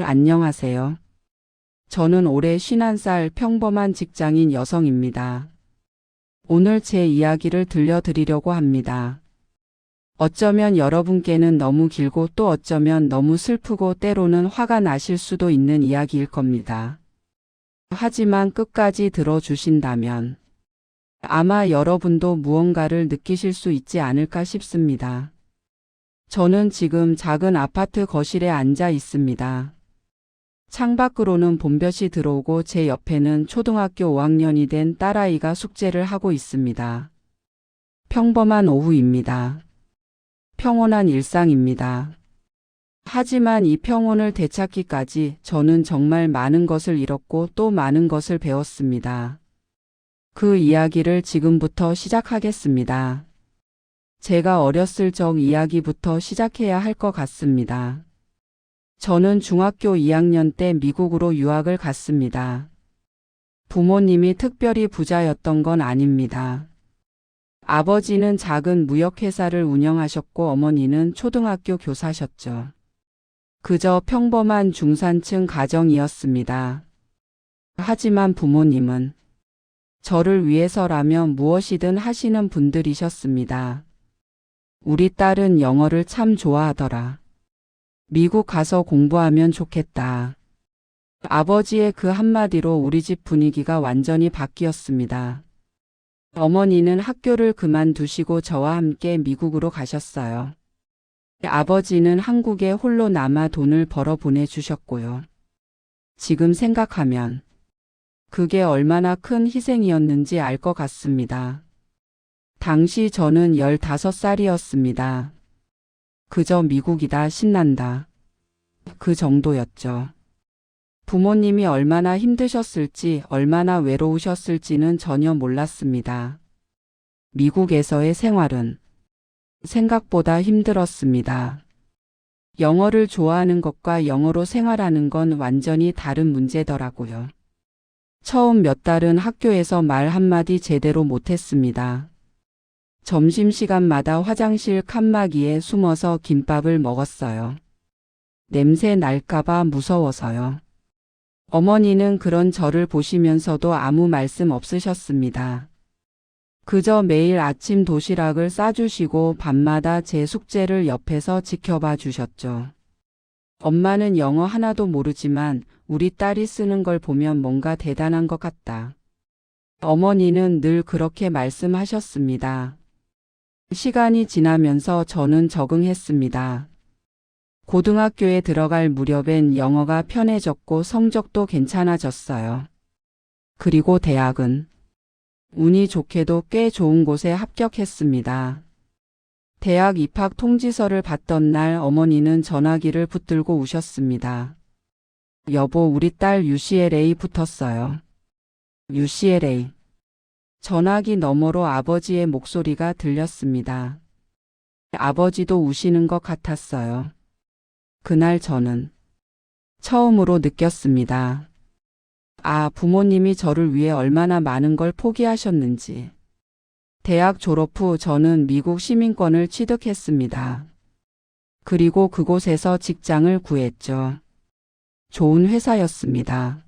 안녕하세요. 저는 올해 51살 평범한 직장인 여성입니다. 오늘 제 이야기를 들려드리려고 합니다. 어쩌면 여러분께는 너무 길고 또 어쩌면 너무 슬프고 때로는 화가 나실 수도 있는 이야기일 겁니다. 하지만 끝까지 들어주신다면 아마 여러분도 무언가를 느끼실 수 있지 않을까 싶습니다. 저는 지금 작은 아파트 거실에 앉아 있습니다. 창밖으로는 봄볕이 들어오고 제 옆에는 초등학교 5학년이 된 딸아이가 숙제를 하고 있습니다. 평범한 오후입니다. 평온한 일상입니다. 하지만 이 평온을 되찾기까지 저는 정말 많은 것을 잃었고 또 많은 것을 배웠습니다. 그 이야기를 지금부터 시작하겠습니다. 제가 어렸을 적 이야기부터 시작해야 할 것 같습니다. 저는 중학교 2학년 때 미국으로 유학을 갔습니다. 부모님이 특별히 부자였던 건 아닙니다. 아버지는 작은 무역회사를 운영하셨고 어머니는 초등학교 교사셨죠. 그저 평범한 중산층 가정이었습니다. 하지만 부모님은 저를 위해서라면 무엇이든 하시는 분들이셨습니다. 우리 딸은 영어를 참 좋아하더라. 미국 가서 공부하면 좋겠다. 아버지의 그 한마디로 우리 집 분위기가 완전히 바뀌었습니다. 어머니는 학교를 그만두시고 저와 함께 미국으로 가셨어요. 아버지는 한국에 홀로 남아 돈을 벌어 보내주셨고요. 지금 생각하면 그게 얼마나 큰 희생이었는지 알 것 같습니다. 당시 저는 15살이었습니다. 그저 미국이다 신난다. 그 정도였죠. 부모님이 얼마나 힘드셨을지 얼마나 외로우셨을지는 전혀 몰랐습니다. 미국에서의 생활은 생각보다 힘들었습니다. 영어를 좋아하는 것과 영어로 생활하는 건 완전히 다른 문제더라고요. 처음 몇 달은 학교에서 말 한마디 제대로 못했습니다. 점심시간마다 화장실 칸막이에 숨어서 김밥을 먹었어요. 냄새 날까봐 무서워서요. 어머니는 그런 저를 보시면서도 아무 말씀 없으셨습니다. 그저 매일 아침 도시락을 싸주시고 밤마다 제 숙제를 옆에서 지켜봐 주셨죠. 엄마는 영어 하나도 모르지만 우리 딸이 쓰는 걸 보면 뭔가 대단한 것 같다. 어머니는 늘 그렇게 말씀하셨습니다. 시간이 지나면서 저는 적응했습니다. 고등학교에 들어갈 무렵엔 영어가 편해졌고 성적도 괜찮아졌어요. 그리고 대학은 운이 좋게도 꽤 좋은 곳에 합격했습니다. 대학 입학 통지서를 받던 날 어머니는 전화기를 붙들고 우셨습니다. 여보, 우리 딸 UCLA 붙었어요. UCLA. 전화기 너머로 아버지의 목소리가 들렸습니다. 아버지도 우시는 것 같았어요. 그날 저는 처음으로 느꼈습니다. 아, 부모님이 저를 위해 얼마나 많은 걸 포기하셨는지. 대학 졸업 후 저는 미국 시민권을 취득했습니다. 그리고 그곳에서 직장을 구했죠. 좋은 회사였습니다.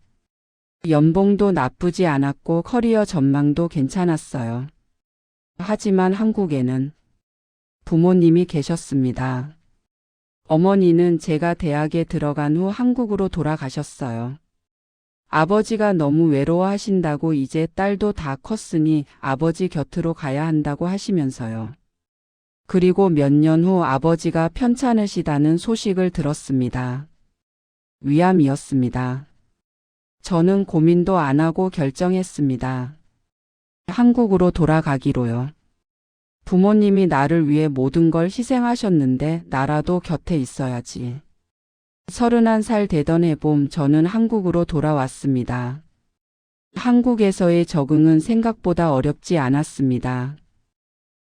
연봉도 나쁘지 않았고 커리어 전망도 괜찮았어요. 하지만 한국에는 부모님이 계셨습니다. 어머니는 제가 대학에 들어간 후 한국으로 돌아가셨어요. 아버지가 너무 외로워하신다고 이제 딸도 다 컸으니 아버지 곁으로 가야 한다고 하시면서요. 그리고 몇 년 후 아버지가 편찮으시다는 소식을 들었습니다. 위암이었습니다. 저는 고민도 안 하고 결정했습니다. 한국으로 돌아가기로요. 부모님이 나를 위해 모든 걸 희생하셨는데 나라도 곁에 있어야지. 31살 되던 해봄 저는 한국으로 돌아왔습니다. 한국에서의 적응은 생각보다 어렵지 않았습니다.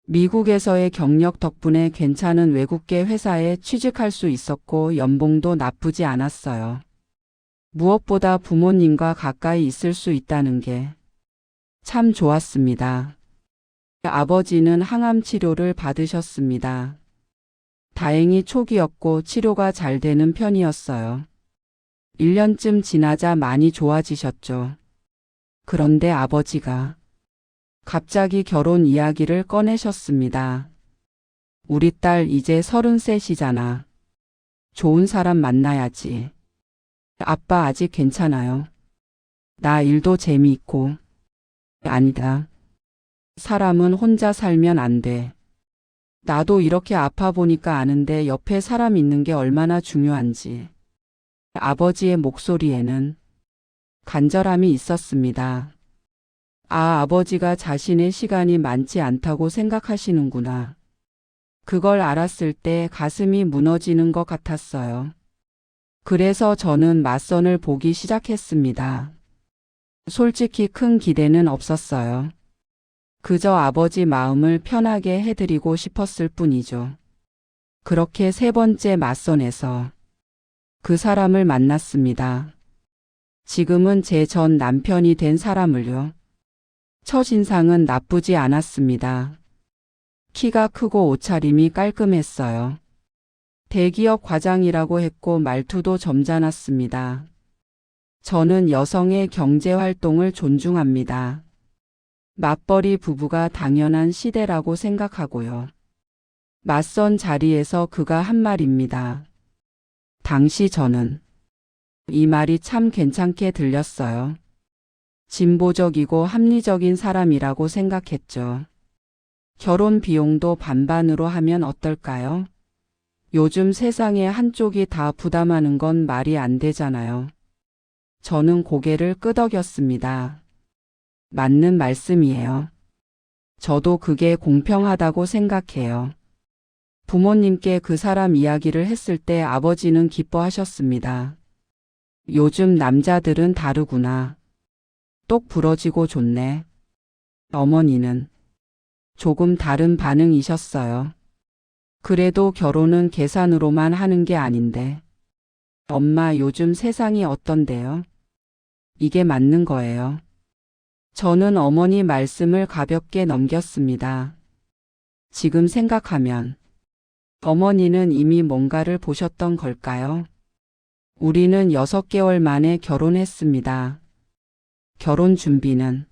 미국에서의 경력 덕분에 괜찮은 외국계 회사에 취직할 수 있었고 연봉도 나쁘지 않았어요. 무엇보다 부모님과 가까이 있을 수 있다는 게 참 좋았습니다. 아버지는 항암 치료를 받으셨습니다. 다행히 초기였고 치료가 잘 되는 편이었어요. 1년쯤 지나자 많이 좋아지셨죠. 그런데 아버지가 갑자기 결혼 이야기를 꺼내셨습니다. 우리 딸 이제 33이잖아. 좋은 사람 만나야지. 아빠 아직 괜찮아요. 나 일도 재미있고. 아니다. 사람은 혼자 살면 안 돼. 나도 이렇게 아파 보니까 아는데 옆에 사람 있는 게 얼마나 중요한지. 아버지의 목소리에는 간절함이 있었습니다. 아버지가 자신의 시간이 많지 않다고 생각하시는구나. 그걸 알았을 때 가슴이 무너지는 것 같았어요. 그래서 저는 맞선을 보기 시작했습니다. 솔직히 큰 기대는 없었어요. 그저 아버지 마음을 편하게 해드리고 싶었을 뿐이죠. 그렇게 세 번째 맞선에서 그 사람을 만났습니다. 지금은 제 전 남편이 된 사람을요. 첫인상은 나쁘지 않았습니다. 키가 크고 옷차림이 깔끔했어요. 대기업 과장이라고 했고 말투도 점잖았습니다. 저는 여성의 경제 활동을 존중합니다. 맞벌이 부부가 당연한 시대라고 생각하고요. 맞선 자리에서 그가 한 말입니다. 당시 저는 이 말이 참 괜찮게 들렸어요. 진보적이고 합리적인 사람이라고 생각했죠. 결혼 비용도 반반으로 하면 어떨까요? 요즘 세상에 한쪽이 다 부담하는 건 말이 안 되잖아요. 저는 고개를 끄덕였습니다. 맞는 말씀이에요. 저도 그게 공평하다고 생각해요. 부모님께 그 사람 이야기를 했을 때 아버지는 기뻐하셨습니다. 요즘 남자들은 다르구나. 똑 부러지고 좋네. 어머니는 조금 다른 반응이셨어요. 그래도 결혼은 계산으로만 하는 게 아닌데. 엄마 요즘 세상이 어떤데요? 이게 맞는 거예요. 저는 어머니 말씀을 가볍게 넘겼습니다. 지금 생각하면 어머니는 이미 뭔가를 보셨던 걸까요? 우리는 6개월 만에 결혼했습니다. 결혼 준비는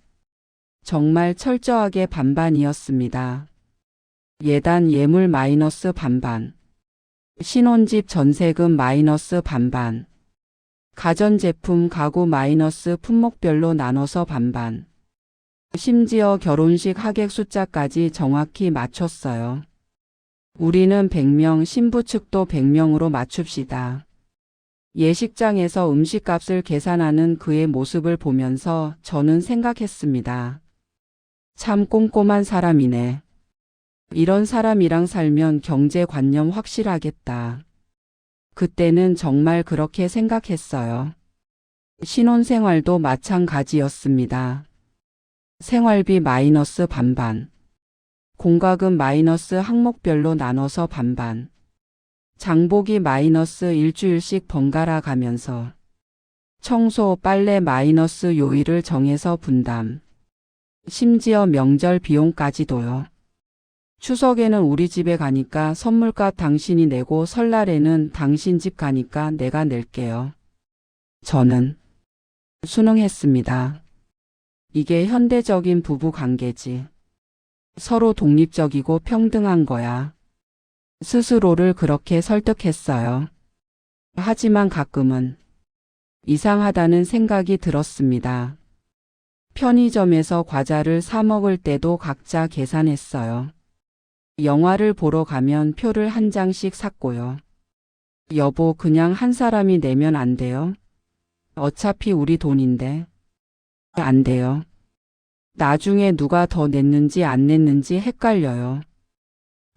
정말 철저하게 반반이었습니다. 예단 예물 마이너스 반반, 신혼집 전세금 마이너스 반반, 가전제품 가구 마이너스 품목별로 나눠서 반반, 심지어 결혼식 하객 숫자까지 정확히 맞췄어요. 우리는 100명, 신부 측도 100명으로 맞춥시다. 예식장에서 음식값을 계산하는 그의 모습을 보면서 저는 생각했습니다. 참 꼼꼼한 사람이네. 이런 사람이랑 살면 경제관념 확실하겠다. 그때는 정말 그렇게 생각했어요. 신혼생활도 마찬가지였습니다. 생활비 마이너스 반반, 공과금 마이너스 항목별로 나눠서 반반, 장보기 마이너스 일주일씩 번갈아 가면서 청소, 빨래 마이너스 요일을 정해서 분담, 심지어 명절 비용까지도요. 추석에는 우리 집에 가니까 선물값 당신이 내고 설날에는 당신 집 가니까 내가 낼게요. 저는 순응했습니다. 이게 현대적인 부부 관계지. 서로 독립적이고 평등한 거야. 스스로를 그렇게 설득했어요. 하지만 가끔은 이상하다는 생각이 들었습니다. 편의점에서 과자를 사 먹을 때도 각자 계산했어요. 영화를 보러 가면 표를 한 장씩 샀고요. 여보, 그냥 한 사람이 내면 안 돼요? 어차피 우리 돈인데. 안 돼요. 나중에 누가 더 냈는지 안 냈는지 헷갈려요.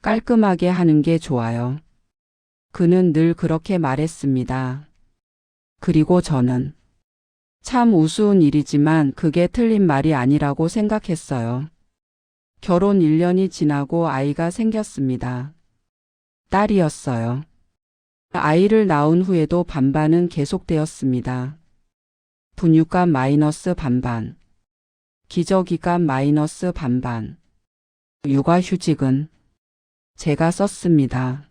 깔끔하게 하는 게 좋아요. 그는 늘 그렇게 말했습니다. 그리고 저는 참 우스운 일이지만 그게 틀린 말이 아니라고 생각했어요. 결혼 1년이 지나고 아이가 생겼습니다. 딸이었어요. 아이를 낳은 후에도 반반은 계속되었습니다. 분유값 마이너스 반반, 기저귀값 마이너스 반반, 육아휴직은 제가 썼습니다.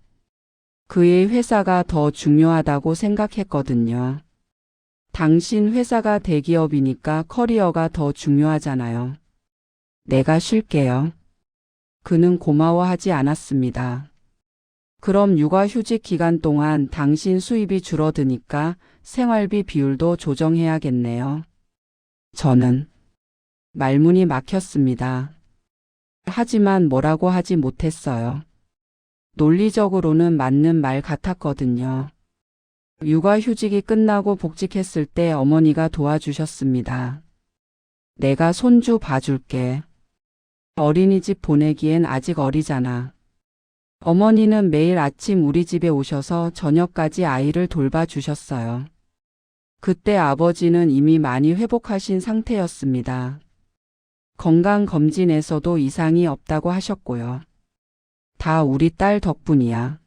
그의 회사가 더 중요하다고 생각했거든요. 당신 회사가 대기업이니까 커리어가 더 중요하잖아요. 내가 쉴게요. 그는 고마워하지 않았습니다. 그럼 육아휴직 기간 동안 당신 수입이 줄어드니까 생활비 비율도 조정해야겠네요. 저는 말문이 막혔습니다. 하지만 뭐라고 하지 못했어요. 논리적으로는 맞는 말 같았거든요. 육아휴직이 끝나고 복직했을 때 어머니가 도와주셨습니다. 내가 손주 봐줄게. 어린이집 보내기엔 아직 어리잖아. 어머니는 매일 아침 우리 집에 오셔서 저녁까지 아이를 돌봐주셨어요. 그때 아버지는 이미 많이 회복하신 상태였습니다. 건강검진에서도 이상이 없다고 하셨고요. 다 우리 딸 덕분이야.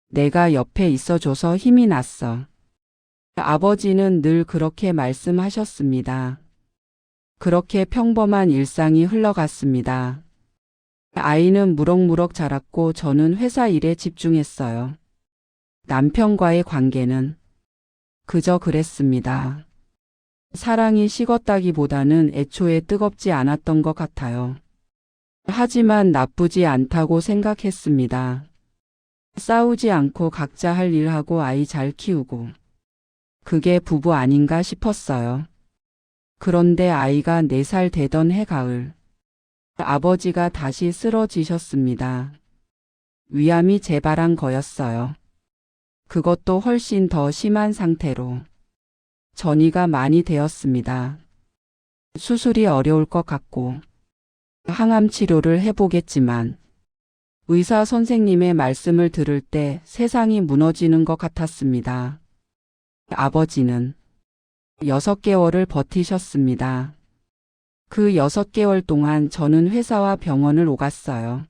내가 옆에 있어줘서 힘이 났어. 아버지는 늘 그렇게 말씀하셨습니다. 그렇게 평범한 일상이 흘러갔습니다. 아이는 무럭무럭 자랐고 저는 회사 일에 집중했어요. 남편과의 관계는 그저 그랬습니다. 사랑이 식었다기보다는 애초에 뜨겁지 않았던 것 같아요. 하지만 나쁘지 않다고 생각했습니다. 싸우지 않고 각자 할 일하고 아이 잘 키우고. 그게 부부 아닌가 싶었어요. 그런데 아이가 4살 되던 해 가을. 아버지가 다시 쓰러지셨습니다. 위암이 재발한 거였어요. 그것도 훨씬 더 심한 상태로. 전이가 많이 되었습니다. 수술이 어려울 것 같고 항암 치료를 해보겠지만 의사 선생님의 말씀을 들을 때 세상이 무너지는 것 같았습니다. 아버지는 6개월을 버티셨습니다. 그 6개월 동안 저는 회사와 병원을 오갔어요.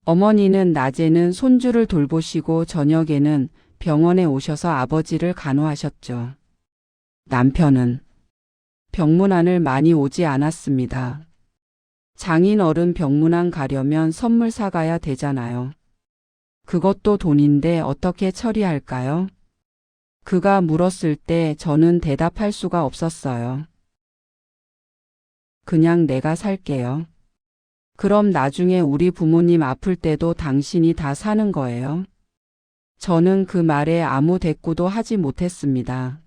어머니는 낮에는 손주를 돌보시고 저녁에는 병원에 오셔서 아버지를 간호하셨죠. 남편은 병문안을 많이 오지 않았습니다. 장인어른 병문안 가려면 선물 사가야 되잖아요. 그것도 돈인데 어떻게 처리할까요? 그가 물었을 때 저는 대답할 수가 없었어요. 그냥 내가 살게요. 그럼 나중에 우리 부모님 아플 때도 당신이 다 사는 거예요? 저는 그 말에 아무 대꾸도 하지 못했습니다.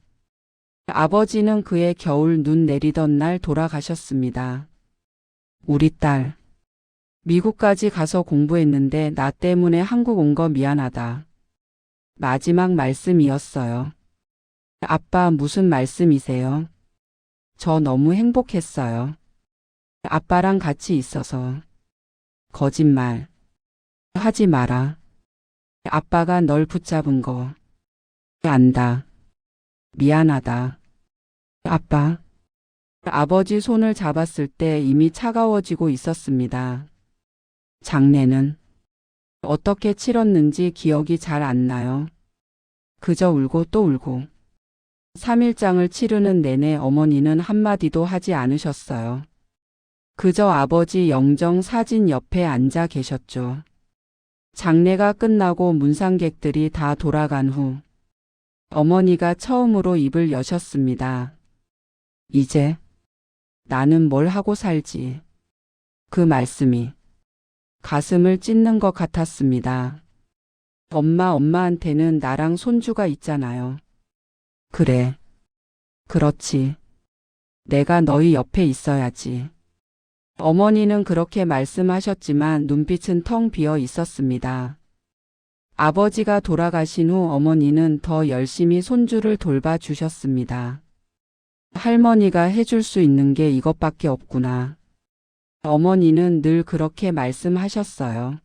아버지는 그해 겨울 눈 내리던 날 돌아가셨습니다. 우리 딸, 미국까지 가서 공부했는데 나 때문에 한국 온 거 미안하다. 마지막 말씀이었어요. 아빠 무슨 말씀이세요? 저 너무 행복했어요. 아빠랑 같이 있어서. 거짓말 하지 마라. 아빠가 널 붙잡은 거 안다. 미안하다. 아빠. 아버지 손을 잡았을 때 이미 차가워지고 있었습니다. 장례는 어떻게 치렀는지 기억이 잘 안 나요. 그저 울고 또 울고. 3일장을 치르는 내내 어머니는 한마디도 하지 않으셨어요. 그저 아버지 영정 사진 옆에 앉아 계셨죠. 장례가 끝나고 문상객들이 다 돌아간 후 어머니가 처음으로 입을 여셨습니다. 이제 나는 뭘 하고 살지. 그 말씀이 가슴을 찢는 것 같았습니다. 엄마한테는 나랑 손주가 있잖아요. 그래. 그렇지. 내가 너희 옆에 있어야지. 어머니는 그렇게 말씀하셨지만 눈빛은 텅 비어 있었습니다. 아버지가 돌아가신 후 어머니는 더 열심히 손주를 돌봐주셨습니다. 할머니가 해줄 수 있는 게 이것밖에 없구나. 어머니는 늘 그렇게 말씀하셨어요.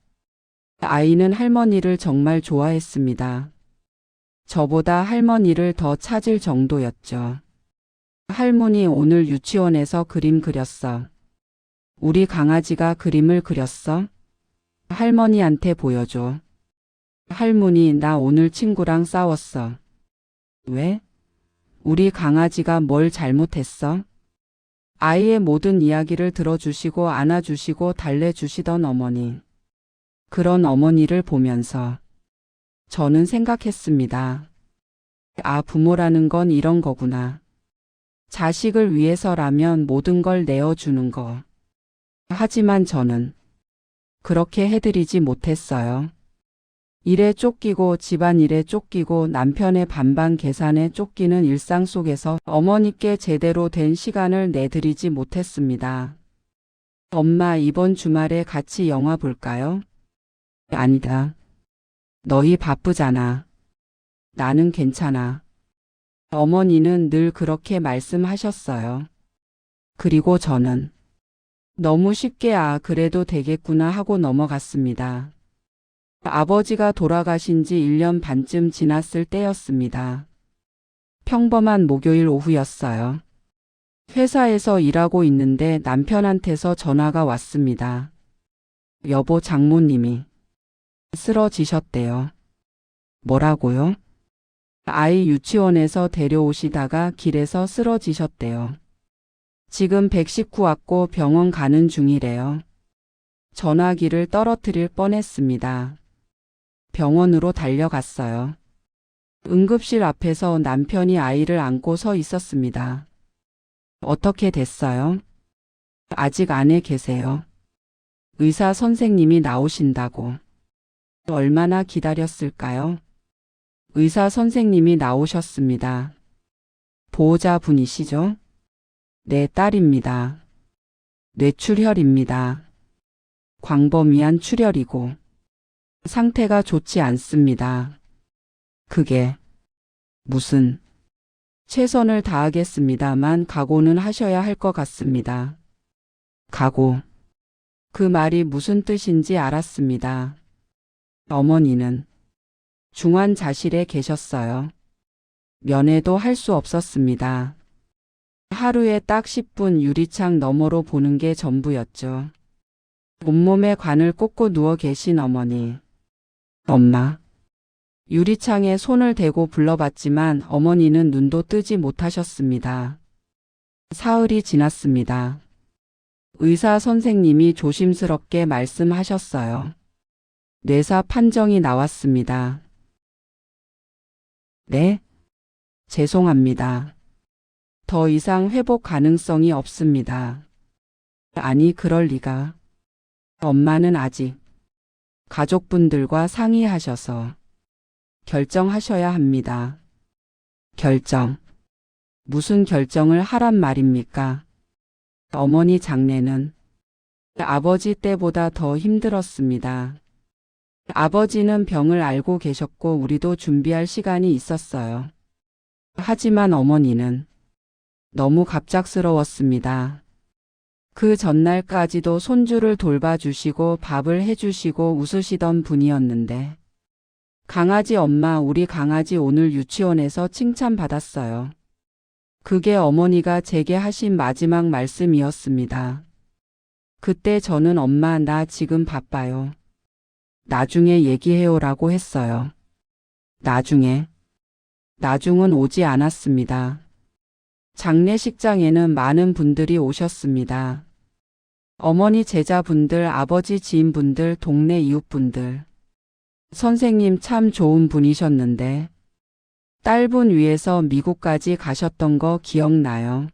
아이는 할머니를 정말 좋아했습니다. 저보다 할머니를 더 찾을 정도였죠. 할머니 오늘 유치원에서 그림 그렸어. 우리 강아지가 그림을 그렸어? 할머니한테 보여줘. 할머니 나 오늘 친구랑 싸웠어. 왜? 우리 강아지가 뭘 잘못했어? 아이의 모든 이야기를 들어주시고 안아주시고 달래주시던 어머니. 그런 어머니를 보면서 저는 생각했습니다. 아, 부모라는 건 이런 거구나. 자식을 위해서라면 모든 걸 내어주는 거. 하지만 저는 그렇게 해드리지 못했어요. 일에 쫓기고 집안일에 쫓기고 남편의 반반 계산에 쫓기는 일상 속에서 어머니께 제대로 된 시간을 내드리지 못했습니다. 엄마, 이번 주말에 같이 영화 볼까요? 아니다. 너희 바쁘잖아. 나는 괜찮아. 어머니는 늘 그렇게 말씀하셨어요. 그리고 저는 너무 쉽게 그래도 되겠구나 하고 넘어갔습니다. 아버지가 돌아가신 지 1년 반쯤 지났을 때였습니다. 평범한 목요일 오후였어요. 회사에서 일하고 있는데 남편한테서 전화가 왔습니다. 여보, 장모님이 쓰러지셨대요. 뭐라고요? 아이 유치원에서 데려오시다가 길에서 쓰러지셨대요. 지금 119 왔고 병원 가는 중이래요. 전화기를 떨어뜨릴 뻔했습니다. 병원으로 달려갔어요. 응급실 앞에서 남편이 아이를 안고 서 있었습니다. 어떻게 됐어요? 아직 안에 계세요. 의사 선생님이 나오신다고. 얼마나 기다렸을까요? 의사 선생님이 나오셨습니다. 보호자분이시죠? 네, 딸입니다. 뇌출혈입니다. 광범위한 출혈이고 상태가 좋지 않습니다. 그게 무슨 최선을 다하겠습니다만 각오는 하셔야 할 것 같습니다. 각오. 그 말이 무슨 뜻인지 알았습니다. 어머니는 중환자실에 계셨어요. 면회도 할 수 없었습니다. 하루에 딱 10분 유리창 너머로 보는 게 전부였죠. 온몸에 관을 꽂고 누워 계신 어머니. 엄마. 유리창에 손을 대고 불러봤지만 어머니는 눈도 뜨지 못하셨습니다. 사흘이 지났습니다. 의사 선생님이 조심스럽게 말씀하셨어요. 뇌사 판정이 나왔습니다. 네? 죄송합니다. 더 이상 회복 가능성이 없습니다. 아니, 그럴 리가. 엄마는 아직 가족분들과 상의하셔서 결정하셔야 합니다. 결정. 무슨 결정을 하란 말입니까? 어머니 장례는 아버지 때보다 더 힘들었습니다. 아버지는 병을 알고 계셨고 우리도 준비할 시간이 있었어요. 하지만 어머니는 너무 갑작스러웠습니다. 그 전날까지도 손주를 돌봐주시고 밥을 해주시고 웃으시던 분이었는데 강아지 엄마, 우리 강아지 오늘 유치원에서 칭찬받았어요. 그게 어머니가 제게 하신 마지막 말씀이었습니다. 그때 저는 엄마, 나 지금 바빠요. 나중에 얘기해요라고 했어요. 나중은 오지 않았습니다. 장례식장에는 많은 분들이 오셨습니다. 어머니 제자분들, 아버지 지인분들, 동네 이웃분들. 선생님 참 좋은 분이셨는데 딸분 위해서 미국까지 가셨던 거 기억나요?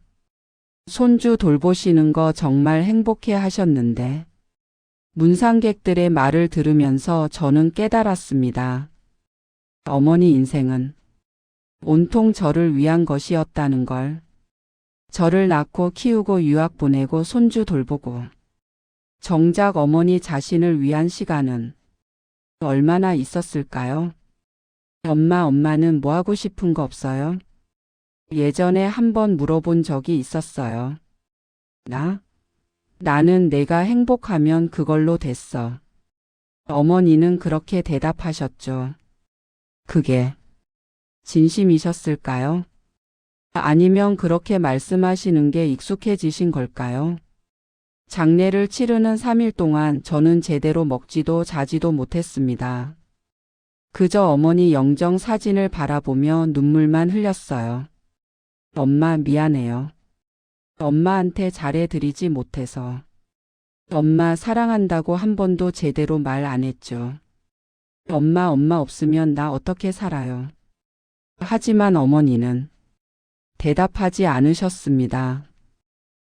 손주 돌보시는 거 정말 행복해 하셨는데 문상객들의 말을 들으면서 저는 깨달았습니다. 어머니 인생은 온통 저를 위한 것이었다는 걸. 저를 낳고 키우고 유학 보내고 손주 돌보고 정작 어머니 자신을 위한 시간은 얼마나 있었을까요? 엄마는 뭐 하고 싶은 거 없어요? 예전에 한번 물어본 적이 있었어요. 나는 내가 행복하면 그걸로 됐어. 어머니는 그렇게 대답하셨죠. 그게 진심이셨을까요? 아니면 그렇게 말씀하시는 게 익숙해지신 걸까요? 장례를 치르는 3일 동안 저는 제대로 먹지도 자지도 못했습니다. 그저 어머니 영정 사진을 바라보며 눈물만 흘렸어요. 엄마 미안해요. 엄마한테 잘해드리지 못해서. 엄마 사랑한다고 한 번도 제대로 말 안 했죠. 엄마 없으면 나 어떻게 살아요. 하지만 어머니는 대답하지 않으셨습니다.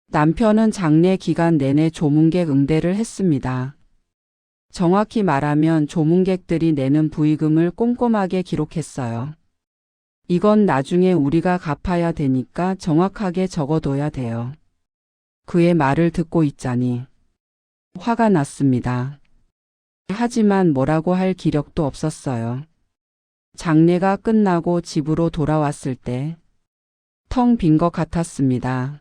남편은 장례 기간 내내 조문객 응대를 했습니다. 정확히 말하면 조문객들이 내는 부의금을 꼼꼼하게 기록했어요. 이건 나중에 우리가 갚아야 되니까 정확하게 적어둬야 돼요. 그의 말을 듣고 있자니 화가 났습니다. 하지만 뭐라고 할 기력도 없었어요. 장례가 끝나고 집으로 돌아왔을 때 텅 빈 것 같았습니다.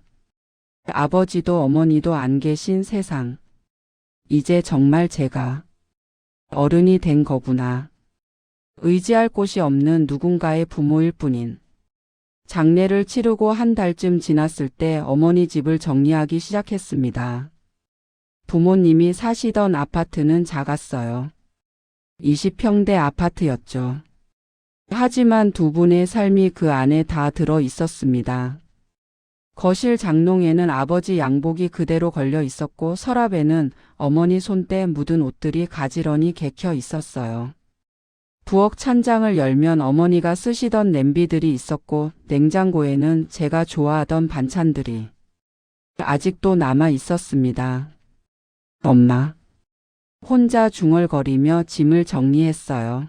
아버지도 어머니도 안 계신 세상. 이제 정말 제가 어른이 된 거구나. 의지할 곳이 없는 누군가의 부모일 뿐인. 장례를 치르고 한 달쯤 지났을 때 어머니 집을 정리하기 시작했습니다. 부모님이 사시던 아파트는 작았어요. 20평대 아파트였죠. 하지만 두 분의 삶이 그 안에 다 들어 있었습니다. 거실 장롱에는 아버지 양복이 그대로 걸려 있었고 서랍에는 어머니 손때 묻은 옷들이 가지런히 개켜 있었어요. 부엌 찬장을 열면 어머니가 쓰시던 냄비들이 있었고 냉장고에는 제가 좋아하던 반찬들이 아직도 남아 있었습니다. 엄마. 혼자 중얼거리며 짐을 정리했어요.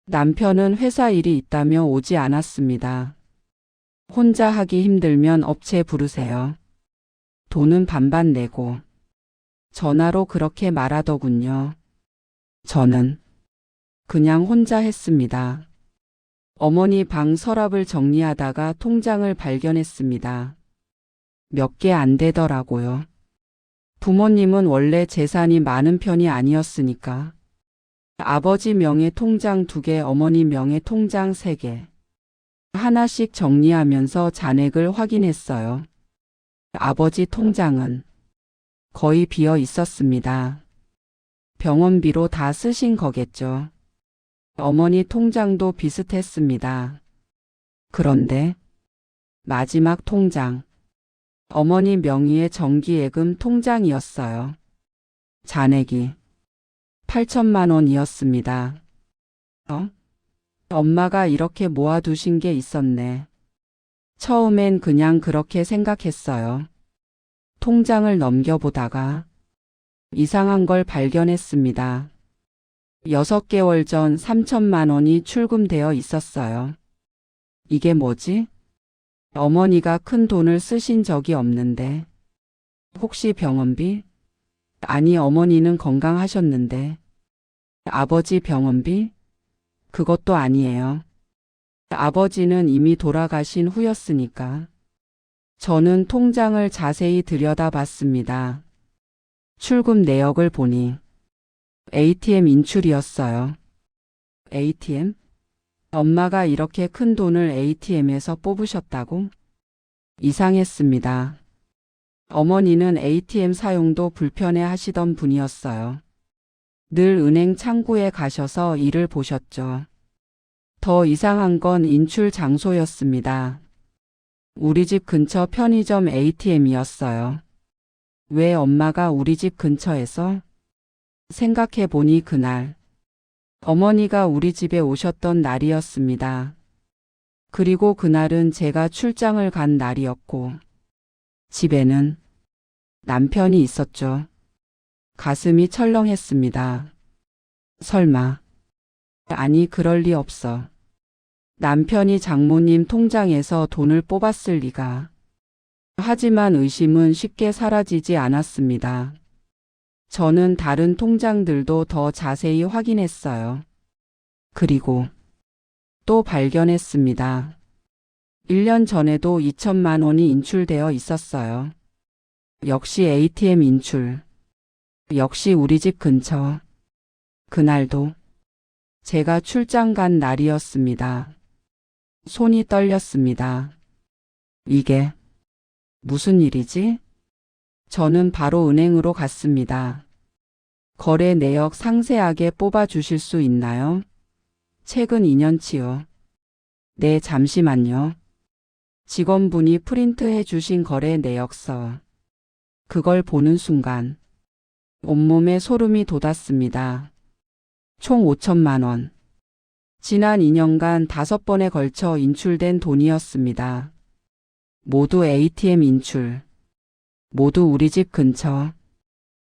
남편은 회사 일이 있다며 오지 않았습니다. 혼자 하기 힘들면 업체 부르세요. 돈은 반반 내고. 전화로 그렇게 말하더군요. 저는 그냥 혼자 했습니다. 어머니 방 서랍을 정리하다가 통장을 발견했습니다. 몇 개 안 되더라고요. 부모님은 원래 재산이 많은 편이 아니었으니까. 아버지 명의 통장 2개, 어머니 명의 통장 3개. 하나씩 정리하면서 잔액을 확인했어요. 아버지 통장은 거의 비어 있었습니다. 병원비로 다 쓰신 거겠죠. 어머니 통장도 비슷했습니다. 그런데 마지막 통장. 어머니 명의의 정기예금 통장이었어요. 잔액이 8천만 원이었습니다. 엄마가 이렇게 모아두신 게 있었네. 처음엔 그냥 그렇게 생각했어요. 통장을 넘겨보다가 이상한 걸 발견했습니다. 6개월 전 3천만 원이 출금되어 있었어요. 이게 뭐지? 어머니가 큰 돈을 쓰신 적이 없는데. 혹시 병원비? 아니, 어머니는 건강하셨는데. 아버지 병원비? 그것도 아니에요. 아버지는 이미 돌아가신 후였으니까. 저는 통장을 자세히 들여다봤습니다. 출금 내역을 보니 ATM 인출이었어요. ATM? 엄마가 이렇게 큰 돈을 ATM에서 뽑으셨다고? 이상했습니다. 어머니는 ATM 사용도 불편해 하시던 분이었어요. 늘 은행 창구에 가셔서 일을 보셨죠. 더 이상한 건 인출 장소였습니다. 우리 집 근처 편의점 ATM이었어요. 왜 엄마가 우리 집 근처에서? 생각해 보니 그날 어머니가 우리 집에 오셨던 날이었습니다. 그리고 그날은 제가 출장을 간 날이었고 집에는 남편이 있었죠. 가슴이 철렁했습니다. 설마. 아니, 그럴 리 없어. 남편이 장모님 통장에서 돈을 뽑았을 리가. 하지만 의심은 쉽게 사라지지 않았습니다. 저는 다른 통장들도 더 자세히 확인했어요. 그리고 또 발견했습니다. 1년 전에도 2천만 원이 인출되어 있었어요. 역시 ATM 인출. 역시 우리 집 근처. 그날도 제가 출장 간 날이었습니다. 손이 떨렸습니다. 이게 무슨 일이지? 저는 바로 은행으로 갔습니다. 거래 내역 상세하게 뽑아주실 수 있나요? 최근 2년치요. 네, 잠시만요. 직원분이 프린트해 주신 거래 내역서. 그걸 보는 순간 온몸에 소름이 돋았습니다. 총 5천만 원. 지난 2년간 5번에 걸쳐 인출된 돈이었습니다. 모두 ATM 인출. 모두 우리 집 근처.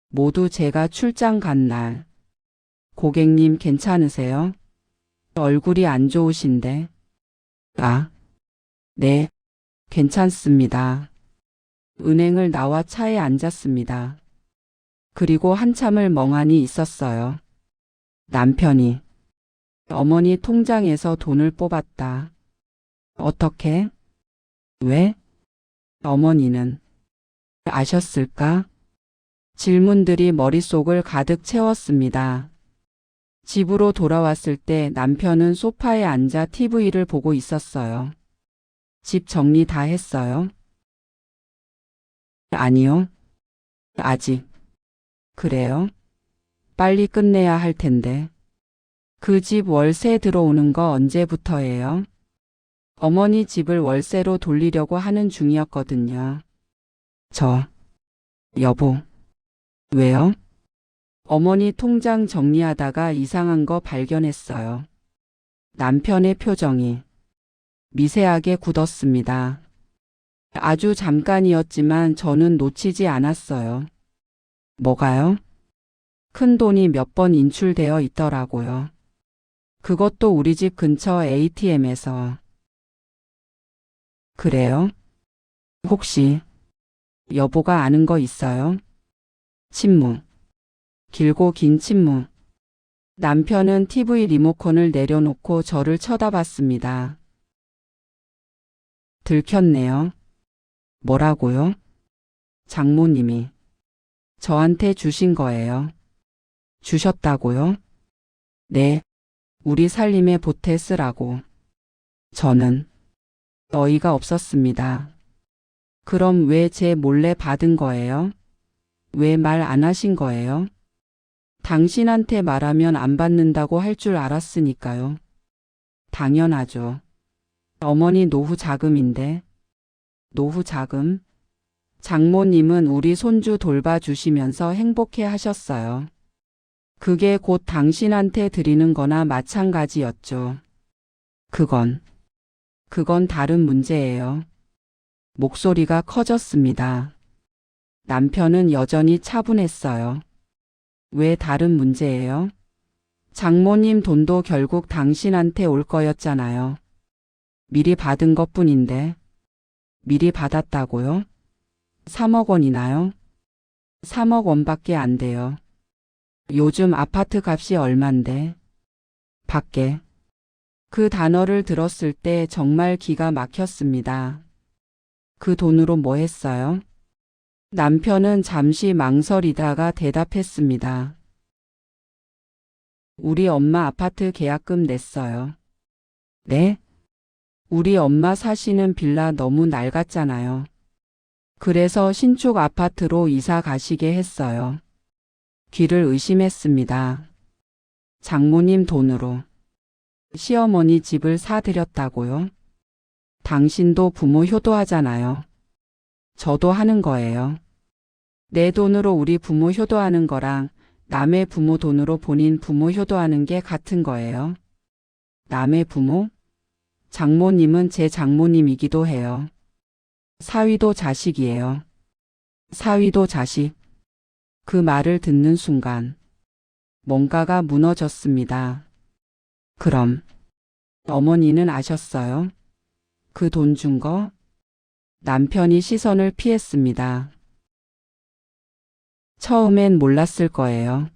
모두 제가 출장 간 날. 고객님 괜찮으세요? 얼굴이 안 좋으신데. 아, 네, 괜찮습니다. 은행을 나와 차에 앉았습니다. 그리고 한참을 멍하니 있었어요. 남편이 어머니 통장에서 돈을 뽑았다. 어떻게? 왜? 어머니는 아셨을까? 질문들이 머릿속을 가득 채웠습니다. 집으로 돌아왔을 때 남편은 소파에 앉아 TV를 보고 있었어요. 집 정리 다 했어요? 아니요. 아직. 그래요? 빨리 끝내야 할 텐데. 그 집 월세 들어오는 거 언제부터예요? 어머니 집을 월세로 돌리려고 하는 중이었거든요. 여보. 왜요? 어머니 통장 정리하다가 이상한 거 발견했어요. 남편의 표정이 미세하게 굳었습니다. 아주 잠깐이었지만 저는 놓치지 않았어요. 뭐가요? 큰 돈이 몇 번 인출되어 있더라고요. 그것도 우리 집 근처 ATM에서. 그래요? 혹시 여보가 아는 거 있어요? 침묵. 길고 긴 침묵. 남편은 TV 리모컨을 내려놓고 저를 쳐다봤습니다. 들켰네요. 뭐라고요? 장모님이 저한테 주신 거예요. 주셨다고요? 네, 우리 살림에 보태 쓰라고. 저는 어이가 없었습니다. 그럼 왜 제 몰래 받은 거예요? 왜 말 안 하신 거예요? 당신한테 말하면 안 받는다고 할 줄 알았으니까요. 당연하죠. 어머니 노후 자금인데. 노후 자금? 장모님은 우리 손주 돌봐주시면서 행복해 하셨어요. 그게 곧 당신한테 드리는 거나 마찬가지였죠. 그건 다른 문제예요. 목소리가 커졌습니다. 남편은 여전히 차분했어요. 왜 다른 문제예요? 장모님 돈도 결국 당신한테 올 거였잖아요. 미리 받은 것뿐인데. 미리 받았다고요? 3억 원이나요? 3억 원밖에 안 돼요. 요즘 아파트 값이 얼만데? 밖에. 그 단어를 들었을 때 정말 기가 막혔습니다. 그 돈으로 뭐 했어요? 남편은 잠시 망설이다가 대답했습니다. 우리 엄마 아파트 계약금 냈어요. 네? 우리 엄마 사시는 빌라 너무 낡았잖아요. 그래서 신축 아파트로 이사 가시게 했어요. 귀를 의심했습니다. 장모님 돈으로 시어머니 집을 사드렸다고요? 당신도 부모 효도하잖아요. 저도 하는 거예요. 내 돈으로 우리 부모 효도하는 거랑 남의 부모 돈으로 본인 부모 효도하는 게 같은 거예요. 남의 부모? 장모님은 제 장모님이기도 해요. 사위도 자식이에요. 사위도 자식. 그 말을 듣는 순간 뭔가가 무너졌습니다. 그럼 어머니는 아셨어요? 그 돈 준 거? 남편이 시선을 피했습니다. 처음엔 몰랐을 거예요.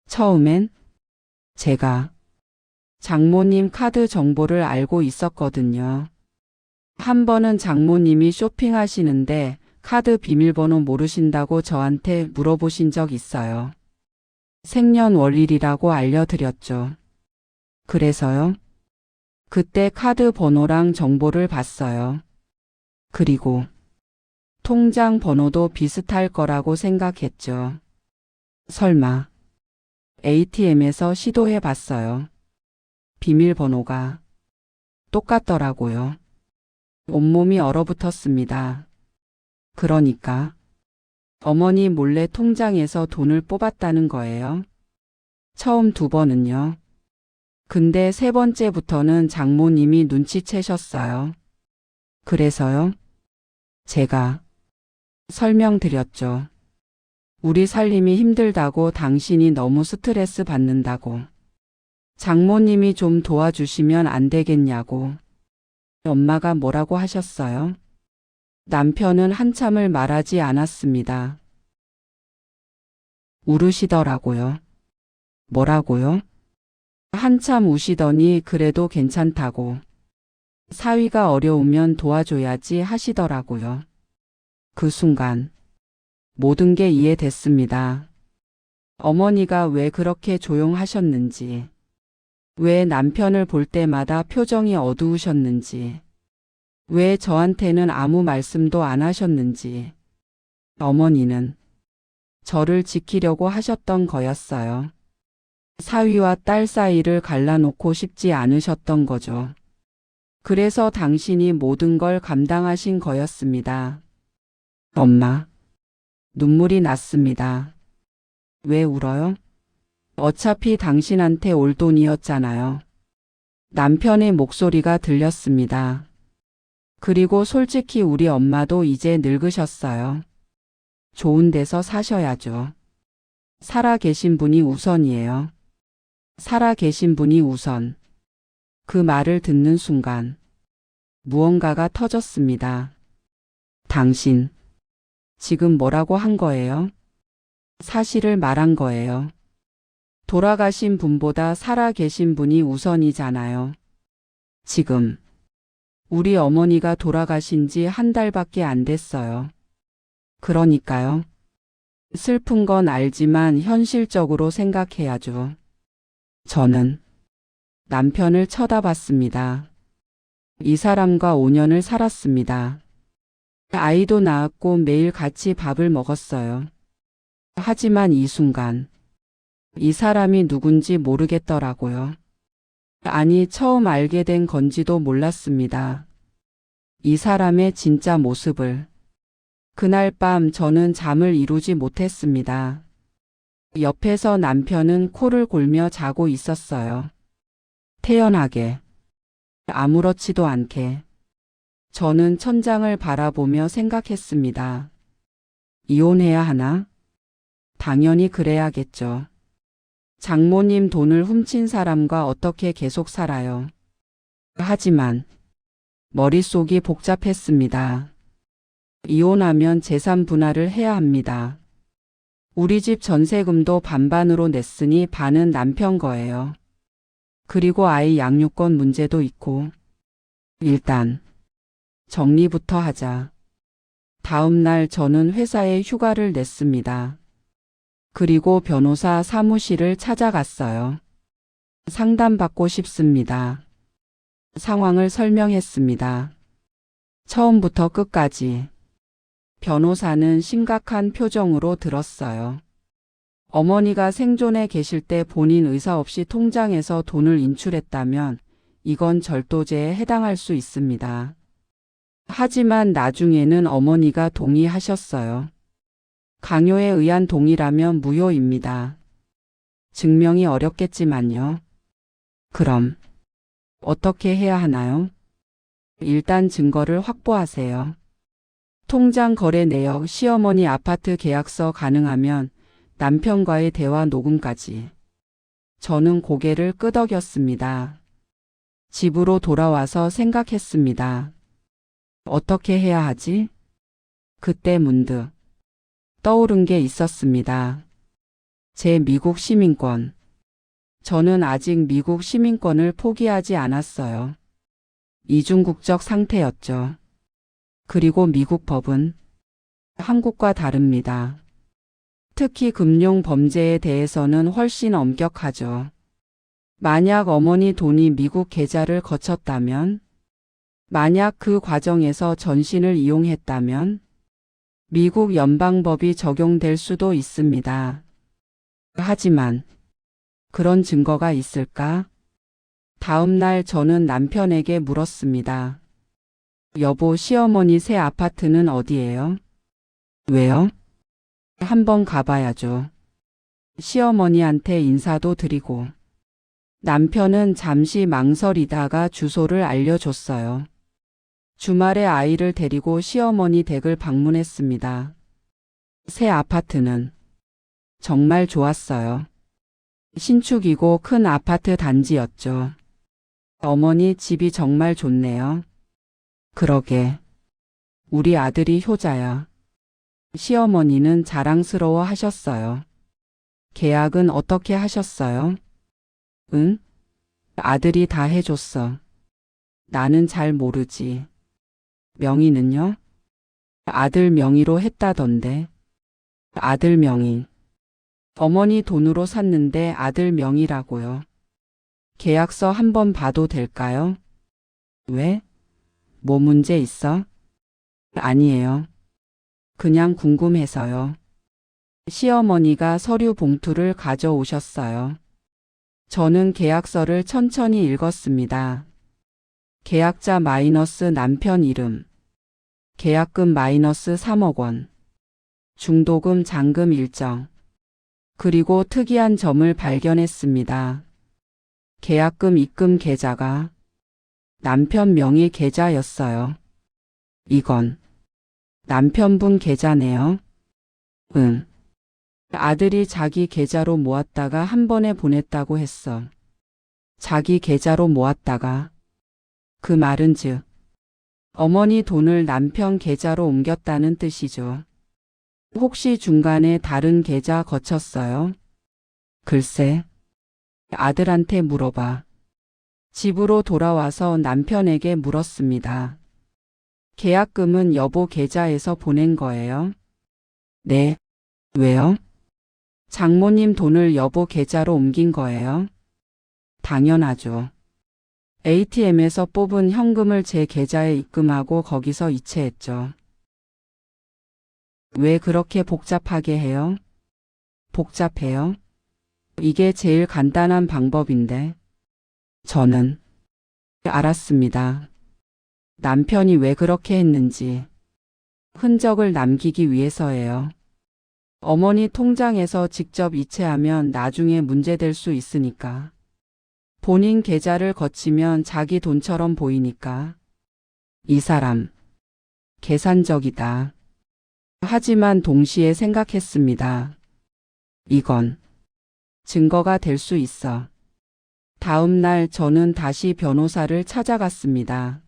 처음엔 제가 장모님 카드 정보를 알고 있었거든요. 한 번은 장모님이 쇼핑하시는데 카드 비밀번호 모르신다고 저한테 물어보신 적 있어요. 생년월일이라고 알려드렸죠. 그래서요? 그때 카드 번호랑 정보를 봤어요. 그리고 통장 번호도 비슷할 거라고 생각했죠. 설마 ATM에서 시도해 봤어요. 비밀번호가 똑같더라고요. 온몸이 얼어붙었습니다. 그러니까 어머니 몰래 통장에서 돈을 뽑았다는 거예요. 처음 2번은요. 근데 세 번째부터는 장모님이 눈치채셨어요. 그래서요? 제가 설명드렸죠. 우리 살림이 힘들다고, 당신이 너무 스트레스 받는다고. 장모님이 좀 도와주시면 안 되겠냐고. 엄마가 뭐라고 하셨어요? 남편은 한참을 말하지 않았습니다. 울으시더라고요. 뭐라고요? 한참 우시더니 그래도 괜찮다고. 사위가 어려우면 도와줘야지 하시더라고요. 그 순간 모든 게 이해됐습니다. 어머니가 왜 그렇게 조용하셨는지, 왜 남편을 볼 때마다 표정이 어두우셨는지, 왜 저한테는 아무 말씀도 안 하셨는지. 어머니는 저를 지키려고 하셨던 거였어요. 사위와 딸 사이를 갈라놓고 싶지 않으셨던 거죠. 그래서 당신이 모든 걸 감당하신 거였습니다. 엄마, 눈물이 났습니다. 왜 울어요? 어차피 당신한테 올 돈이었잖아요. 남편의 목소리가 들렸습니다. 그리고 솔직히 우리 엄마도 이제 늙으셨어요. 좋은 데서 사셔야죠. 살아 계신 분이 우선이에요. 살아 계신 분이 우선. 그 말을 듣는 순간 무언가가 터졌습니다. 당신, 지금 뭐라고 한 거예요? 사실을 말한 거예요. 돌아가신 분보다 살아 계신 분이 우선이잖아요. 지금 우리 어머니가 돌아가신 지 한 달밖에 안 됐어요. 그러니까요. 슬픈 건 알지만 현실적으로 생각해야죠. 저는 남편을 쳐다봤습니다. 이 사람과 5년을 살았습니다. 아이도 낳았고 매일 같이 밥을 먹었어요. 하지만 이 순간 이 사람이 누군지 모르겠더라고요. 아니, 처음 알게 된 건지도 몰랐습니다. 이 사람의 진짜 모습을. 그날 밤 저는 잠을 이루지 못했습니다. 옆에서 남편은 코를 골며 자고 있었어요. 태연하게, 아무렇지도 않게. 저는 천장을 바라보며 생각했습니다. 이혼해야 하나? 당연히 그래야겠죠. 장모님 돈을 훔친 사람과 어떻게 계속 살아요? 하지만 머릿속이 복잡했습니다. 이혼하면 재산 분할을 해야 합니다. 우리 집 전세금도 반반으로 냈으니 반은 남편 거예요. 그리고 아이 양육권 문제도 있고. 일단 정리부터 하자. 다음 날 저는 회사에 휴가를 냈습니다. 그리고 변호사 사무실을 찾아갔어요. 상담받고 싶습니다. 상황을 설명했습니다. 처음부터 끝까지. 변호사는 심각한 표정으로 들었어요. 어머니가 생존에 계실 때 본인 의사 없이 통장에서 돈을 인출했다면 이건 절도죄에 해당할 수 있습니다. 하지만 나중에는 어머니가 동의하셨어요. 강요에 의한 동의라면 무효입니다. 증명이 어렵겠지만요. 그럼 어떻게 해야 하나요? 일단 증거를 확보하세요. 통장 거래 내역, 시어머니 아파트 계약서, 가능하면 남편과의 대화 녹음까지. 저는 고개를 끄덕였습니다. 집으로 돌아와서 생각했습니다. 어떻게 해야 하지? 그때 문득 떠오른 게 있었습니다. 제 미국 시민권. 저는 아직 미국 시민권을 포기하지 않았어요. 이중국적 상태였죠. 그리고 미국 법은 한국과 다릅니다. 특히 금융 범죄에 대해서는 훨씬 엄격하죠. 만약 어머니 돈이 미국 계좌를 거쳤다면, 만약 그 과정에서 전신을 이용했다면, 미국 연방법이 적용될 수도 있습니다. 하지만 그런 증거가 있을까? 다음 날 저는 남편에게 물었습니다. 여보, 시어머니 새 아파트는 어디예요? 왜요? 한번 가봐야죠. 시어머니한테 인사도 드리고. 남편은 잠시 망설이다가 주소를 알려줬어요. 주말에 아이를 데리고 시어머니 댁을 방문했습니다. 새 아파트는 정말 좋았어요. 신축이고 큰 아파트 단지였죠. 어머니 집이 정말 좋네요. 그러게. 우리 아들이 효자야. 시어머니는 자랑스러워 하셨어요. 계약은 어떻게 하셨어요? 응? 아들이 다 해줬어. 나는 잘 모르지. 명의는요? 아들 명의로 했다던데. 아들 명의. 어머니 돈으로 샀는데 아들 명의라고요. 계약서 한번 봐도 될까요? 왜? 뭐 문제 있어? 아니에요. 그냥 궁금해서요. 시어머니가 서류 봉투를 가져오셨어요. 저는 계약서를 천천히 읽었습니다. 계약자 마이너스 남편 이름. 계약금 마이너스 3억 원. 중도금 잔금 일정. 그리고 특이한 점을 발견했습니다. 계약금 입금 계좌가 남편 명의 계좌였어요. 이건 남편분 계좌네요. 응. 아들이 자기 계좌로 모았다가 한 번에 보냈다고 했어. 자기 계좌로 모았다가. 그 말은 즉, 어머니 돈을 남편 계좌로 옮겼다는 뜻이죠. 혹시 중간에 다른 계좌 거쳤어요? 글쎄, 아들한테 물어봐. 집으로 돌아와서 남편에게 물었습니다. 계약금은 여보 계좌에서 보낸 거예요? 네. 왜요? 장모님 돈을 여보 계좌로 옮긴 거예요? 당연하죠. ATM에서 뽑은 현금을 제 계좌에 입금하고 거기서 이체했죠. 왜 그렇게 복잡하게 해요? 복잡해요? 이게 제일 간단한 방법인데. 저는 알았습니다. 남편이 왜 그렇게 했는지. 흔적을 남기기 위해서예요. 어머니 통장에서 직접 이체하면 나중에 문제될 수 있으니까. 본인 계좌를 거치면 자기 돈처럼 보이니까. 이 사람, 계산적이다. 하지만 동시에 생각했습니다. 이건 증거가 될 수 있어. 다음 날 저는 다시 변호사를 찾아갔습니다.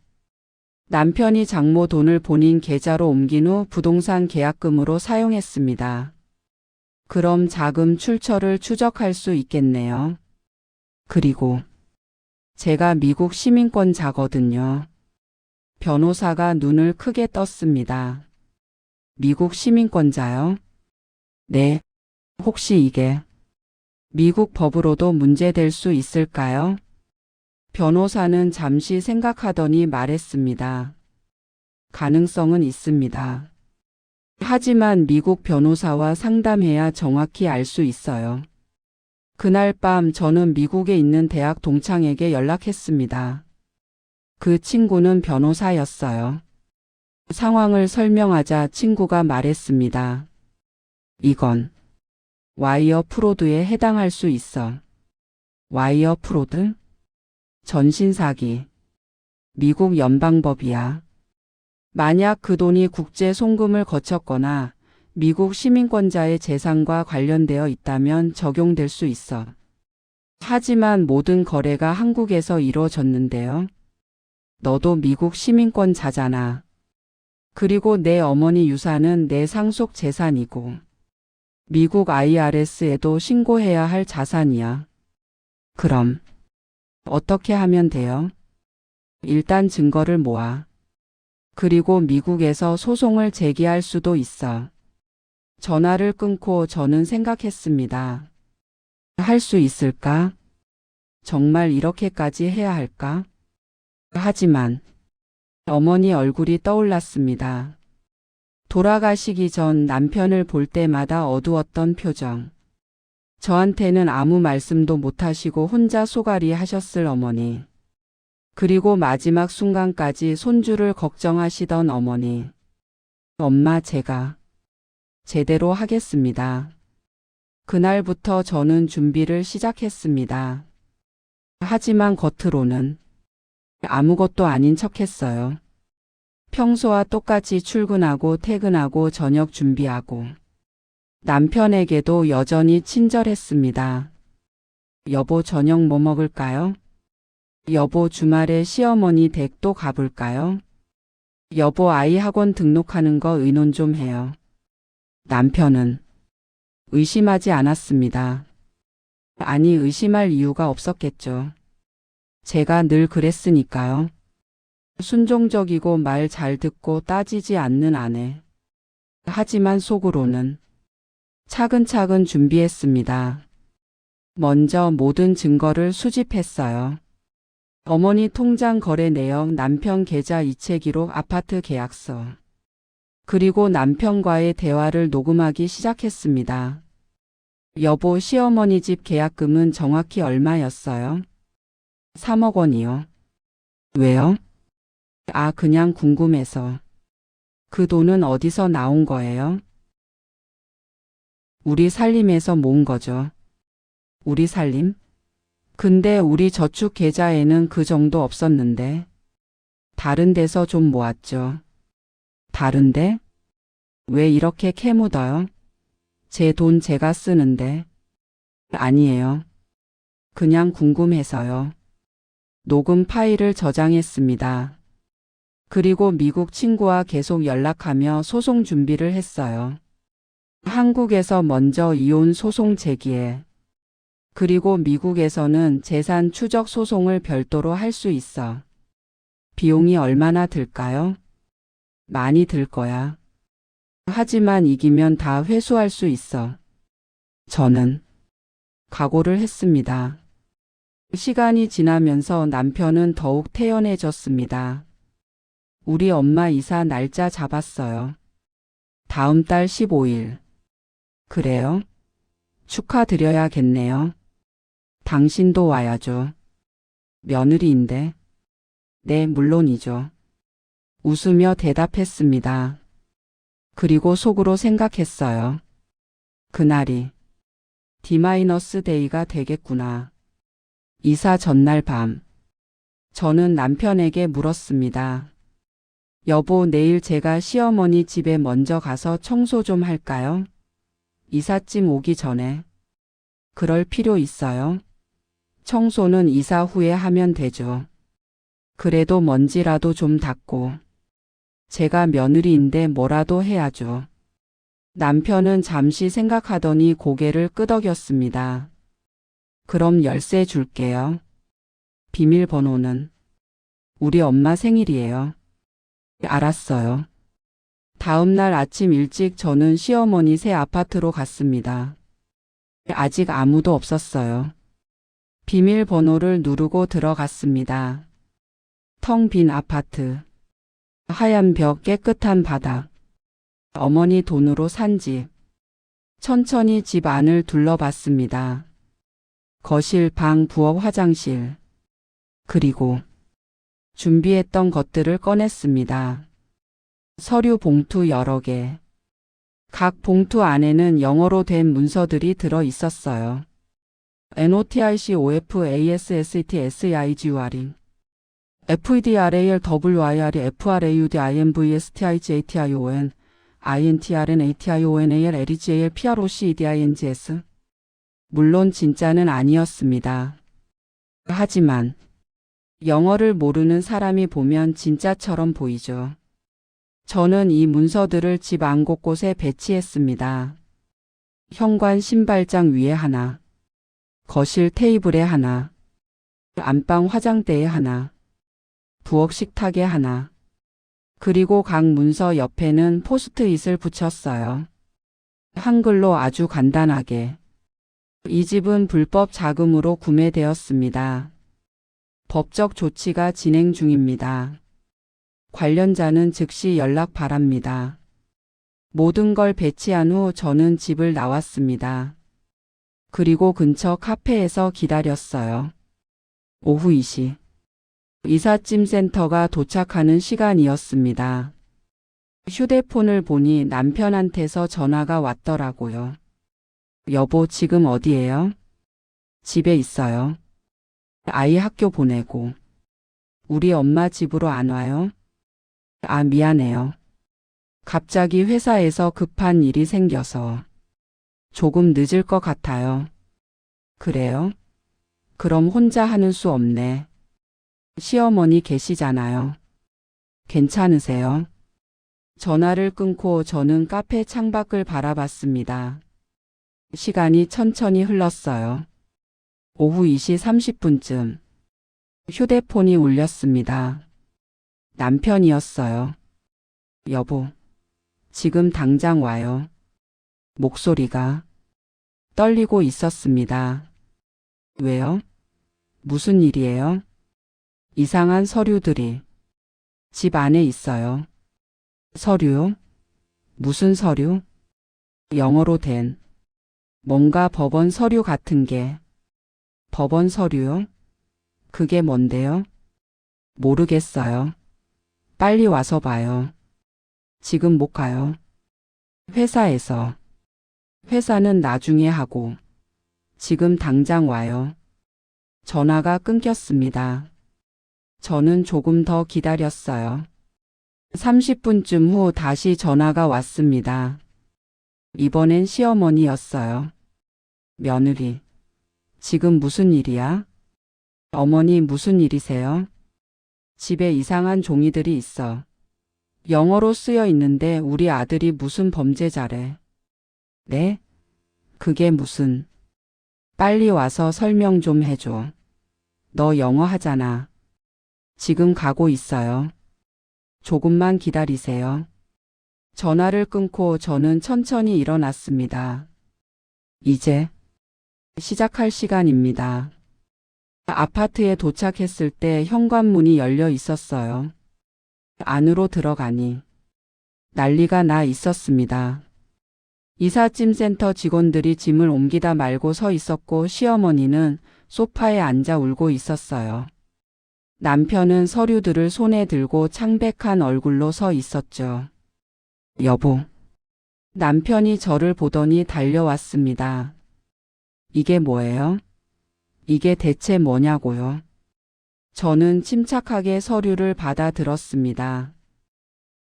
남편이 장모 돈을 본인 계좌로 옮긴 후 부동산 계약금으로 사용했습니다. 그럼 자금 출처를 추적할 수 있겠네요. 그리고 제가 미국 시민권자거든요. 변호사가 눈을 크게 떴습니다. 미국 시민권자요? 네. 혹시 이게 미국 법으로도 문제될 수 있을까요? 변호사는 잠시 생각하더니 말했습니다. 가능성은 있습니다. 하지만 미국 변호사와 상담해야 정확히 알 수 있어요. 그날 밤 저는 미국에 있는 대학 동창에게 연락했습니다. 그 친구는 변호사였어요. 상황을 설명하자 친구가 말했습니다. 이건 와이어 프로드에 해당할 수 있어. 와이어 프로드? 전신사기. 미국 연방법이야. 만약 그 돈이 국제 송금을 거쳤거나 미국 시민권자의 재산과 관련되어 있다면 적용될 수 있어. 하지만 모든 거래가 한국에서 이루어졌는데요. 너도 미국 시민권자잖아. 그리고 내 어머니 유산은 내 상속 재산이고 미국 IRS에도 신고해야 할 자산이야. 그럼 어떻게 하면 돼요? 일단 증거를 모아. 그리고 미국에서 소송을 제기할 수도 있어. 전화를 끊고 저는 생각했습니다. 할 수 있을까? 정말 이렇게까지 해야 할까? 하지만 어머니 얼굴이 떠올랐습니다. 돌아가시기 전 남편을 볼 때마다 어두웠던 표정. 저한테는 아무 말씀도 못하시고 혼자 소갈이 하셨을 어머니. 그리고 마지막 순간까지 손주를 걱정하시던 어머니. 엄마 제가 제대로 하겠습니다. 그날부터 저는 준비를 시작했습니다. 하지만 겉으로는 아무것도 아닌 척했어요. 평소와 똑같이 출근하고 퇴근하고 저녁 준비하고 남편에게도 여전히 친절했습니다. 여보, 저녁 뭐 먹을까요? 여보, 주말에 시어머니 댁 또 가볼까요? 여보, 아이 학원 등록하는 거 의논 좀 해요. 남편은 의심하지 않았습니다. 아니, 의심할 이유가 없었겠죠. 제가 늘 그랬으니까요. 순종적이고 말 잘 듣고 따지지 않는 아내. 하지만 속으로는 차근차근 준비했습니다. 먼저 모든 증거를 수집했어요. 어머니 통장 거래 내역, 남편 계좌 이체 기록, 아파트 계약서. 그리고 남편과의 대화를 녹음하기 시작했습니다. 여보, 시어머니 집 계약금은 정확히 얼마였어요? 3억 원이요. 왜요? 아, 그냥 궁금해서. 그 돈은 어디서 나온 거예요? 우리 살림에서 모은 거죠. 우리 살림? 근데 우리 저축 계좌에는 그 정도 없었는데. 다른 데서 좀 모았죠. 다른데? 왜 이렇게 캐묻어요? 제 돈 제가 쓰는데. 아니에요. 그냥 궁금해서요. 녹음 파일을 저장했습니다. 그리고 미국 친구와 계속 연락하며 소송 준비를 했어요. 한국에서 먼저 이혼 소송 제기해. 그리고 미국에서는 재산 추적 소송을 별도로 할 수 있어. 비용이 얼마나 들까요? 많이 들 거야. 하지만 이기면 다 회수할 수 있어. 저는 각오를 했습니다. 시간이 지나면서 남편은 더욱 태연해졌습니다. 우리 엄마 이사 날짜 잡았어요. 다음 달 15일. 그래요? 축하드려야겠네요. 당신도 와야죠. 며느리인데. 네, 물론이죠. 웃으며 대답했습니다. 그리고 속으로 생각했어요. 그날이 D-데이가 되겠구나. 이사 전날 밤. 저는 남편에게 물었습니다. 여보, 내일 제가 시어머니 집에 먼저 가서 청소 좀 할까요? 이삿짐 오기 전에. 그럴 필요 있어요? 청소는 이사 후에 하면 되죠. 그래도 먼지라도 좀 닦고. 제가 며느리인데 뭐라도 해야죠. 남편은 잠시 생각하더니 고개를 끄덕였습니다. 그럼 열쇠 줄게요. 비밀번호는 우리 엄마 생일이에요. 알았어요. 다음 날 아침 일찍 저는 시어머니 새 아파트로 갔습니다. 아직 아무도 없었어요. 비밀번호를 누르고 들어갔습니다. 텅 빈 아파트. 하얀 벽, 깨끗한 바닥. 어머니 돈으로 산 집. 천천히 집 안을 둘러봤습니다. 거실, 방, 부엌, 화장실. 그리고 준비했던 것들을 꺼냈습니다. 서류 봉투 여러 개. 각 봉투 안에는 영어로 된 문서들이 들어 있었어요. NOTIC OFASSET FEDRAL WIR FRAUD IMVSTIGATION INTRN ATIONAL LEGAL PROC EDINGS. 물론 진짜는 아니었습니다. 하지만 영어를 모르는 사람이 보면 진짜처럼 보이죠. 저는 이 문서들을 집 안 곳곳에 배치했습니다. 현관 신발장 위에 하나, 거실 테이블에 하나, 안방 화장대에 하나, 부엌 식탁에 하나, 그리고 각 문서 옆에는 포스트잇을 붙였어요. 한글로 아주 간단하게. 이 집은 불법 자금으로 구매되었습니다. 법적 조치가 진행 중입니다. 관련자는 즉시 연락 바랍니다. 모든 걸 배치한 후 저는 집을 나왔습니다. 그리고 근처 카페에서 기다렸어요. 오후 2시. 이삿짐 센터가 도착하는 시간이었습니다. 휴대폰을 보니 남편한테서 전화가 왔더라고요. 여보, 지금 어디예요? 집에 있어요. 아이 학교 보내고 우리 엄마 집으로 안 와요? 아, 미안해요. 갑자기 회사에서 급한 일이 생겨서 조금 늦을 것 같아요. 그래요? 그럼 혼자 하는 수 없네. 시어머니 계시잖아요. 괜찮으세요? 전화를 끊고 저는 카페 창밖을 바라봤습니다. 시간이 천천히 흘렀어요. 오후 2시 30분쯤 휴대폰이 울렸습니다. 남편이었어요. 여보, 지금 당장 와요. 목소리가 떨리고 있었습니다. 왜요? 무슨 일이에요? 이상한 서류들이 집 안에 있어요. 서류요? 무슨 서류? 영어로 된 뭔가 법원 서류 같은 게. 법원 서류요? 그게 뭔데요? 모르겠어요. 빨리 와서 봐요. 지금 못 가요. 회사에서. 회사는 나중에 하고. 지금 당장 와요. 전화가 끊겼습니다. 저는 조금 더 기다렸어요. 30분쯤 후 다시 전화가 왔습니다. 이번엔 시어머니였어요. 며느리, 지금 무슨 일이야? 어머니 무슨 일이세요? 집에 이상한 종이들이 있어. 영어로 쓰여 있는데 우리 아들이 무슨 범죄자래. 네? 그게 무슨. 빨리 와서 설명 좀 해줘. 너 영어 하잖아. 지금 가고 있어요. 조금만 기다리세요. 전화를 끊고 저는 천천히 일어났습니다. 이제 시작할 시간입니다. 아파트에 도착했을 때 현관문이 열려 있었어요. 안으로 들어가니 난리가 나 있었습니다. 이삿짐센터 직원들이 짐을 옮기다 말고 서 있었고 시어머니는 소파에 앉아 울고 있었어요. 남편은 서류들을 손에 들고 창백한 얼굴로 서 있었죠. 여보. 남편이 저를 보더니 달려왔습니다. 이게 뭐예요? 이게 대체 뭐냐고요? 저는 침착하게 서류를 받아 들었습니다.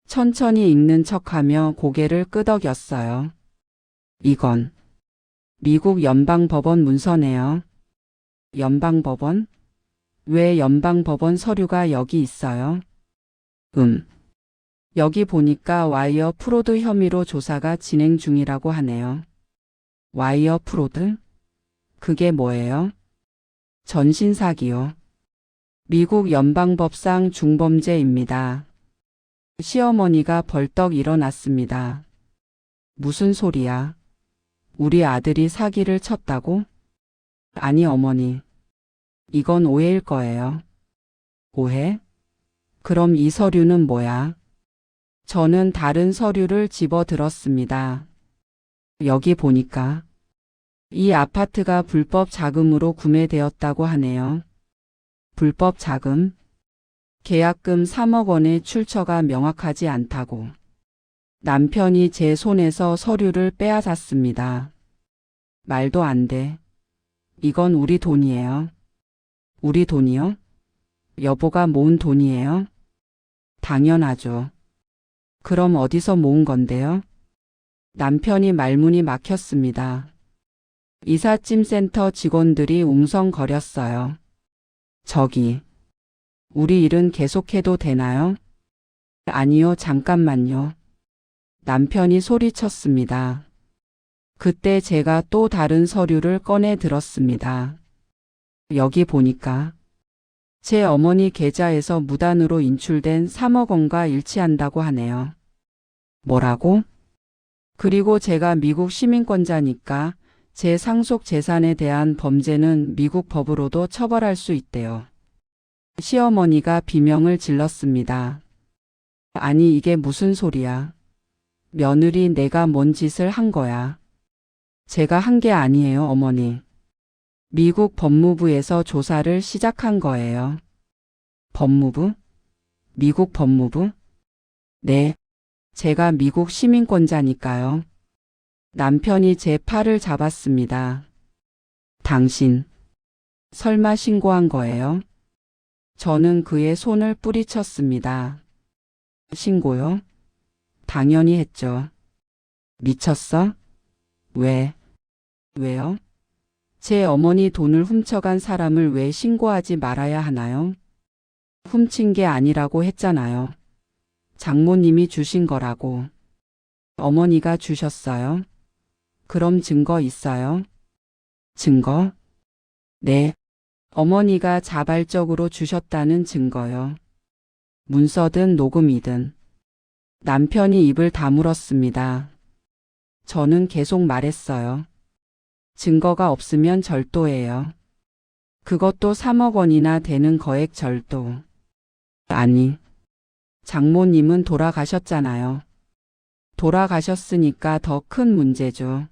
천천히 읽는 척하며 고개를 끄덕였어요. 이건 미국 연방법원 문서네요. 연방법원? 왜 연방법원 서류가 여기 있어요? 여기 보니까 와이어 프로드 혐의로 조사가 진행 중이라고 하네요. 와이어 프로드? 그게 뭐예요? 전신 사기요. 미국 연방법상 중범죄입니다. 시어머니가 벌떡 일어났습니다. 무슨 소리야? 우리 아들이 사기를 쳤다고? 아니 어머니. 이건 오해일 거예요. 오해? 그럼 이 서류는 뭐야? 저는 다른 서류를 집어 들었습니다. 여기 보니까 이 아파트가 불법 자금으로 구매되었다고 하네요. 불법 자금? 계약금 3억 원의 출처가 명확하지 않다고. 남편이 제 손에서 서류를 빼앗았습니다. 말도 안 돼. 이건 우리 돈이에요. 우리 돈이요? 여보가 모은 돈이에요? 당연하죠. 그럼 어디서 모은 건데요? 남편이 말문이 막혔습니다. 이삿짐센터 직원들이 웅성거렸어요. 저기, 우리 일은 계속해도 되나요? 아니요, 잠깐만요. 남편이 소리쳤습니다. 그때 제가 또 다른 서류를 꺼내 들었습니다. 여기 보니까 제 어머니 계좌에서 무단으로 인출된 3억 원과 일치한다고 하네요. 뭐라고? 그리고 제가 미국 시민권자니까 제 상속 재산에 대한 범죄는 미국 법으로도 처벌할 수 있대요. 시어머니가 비명을 질렀습니다. 아니 이게 무슨 소리야. 며느리 내가 뭔 짓을 한 거야. 제가 한 게 아니에요 어머니. 미국 법무부에서 조사를 시작한 거예요. 법무부? 미국 법무부? 네. 제가 미국 시민권자니까요. 남편이 제 팔을 잡았습니다. 당신, 설마 신고한 거예요? 저는 그의 손을 뿌리쳤습니다. 신고요? 당연히 했죠. 미쳤어? 왜? 왜요? 제 어머니 돈을 훔쳐간 사람을 왜 신고하지 말아야 하나요? 훔친 게 아니라고 했잖아요. 장모님이 주신 거라고. 어머니가 주셨어요? 그럼 증거 있어요? 증거? 네. 어머니가 자발적으로 주셨다는 증거요. 문서든 녹음이든. 남편이 입을 다물었습니다. 저는 계속 말했어요. 증거가 없으면 절도예요. 그것도 3억 원이나 되는 거액 절도. 아니, 장모님은 돌아가셨잖아요. 돌아가셨으니까 더 큰 문제죠.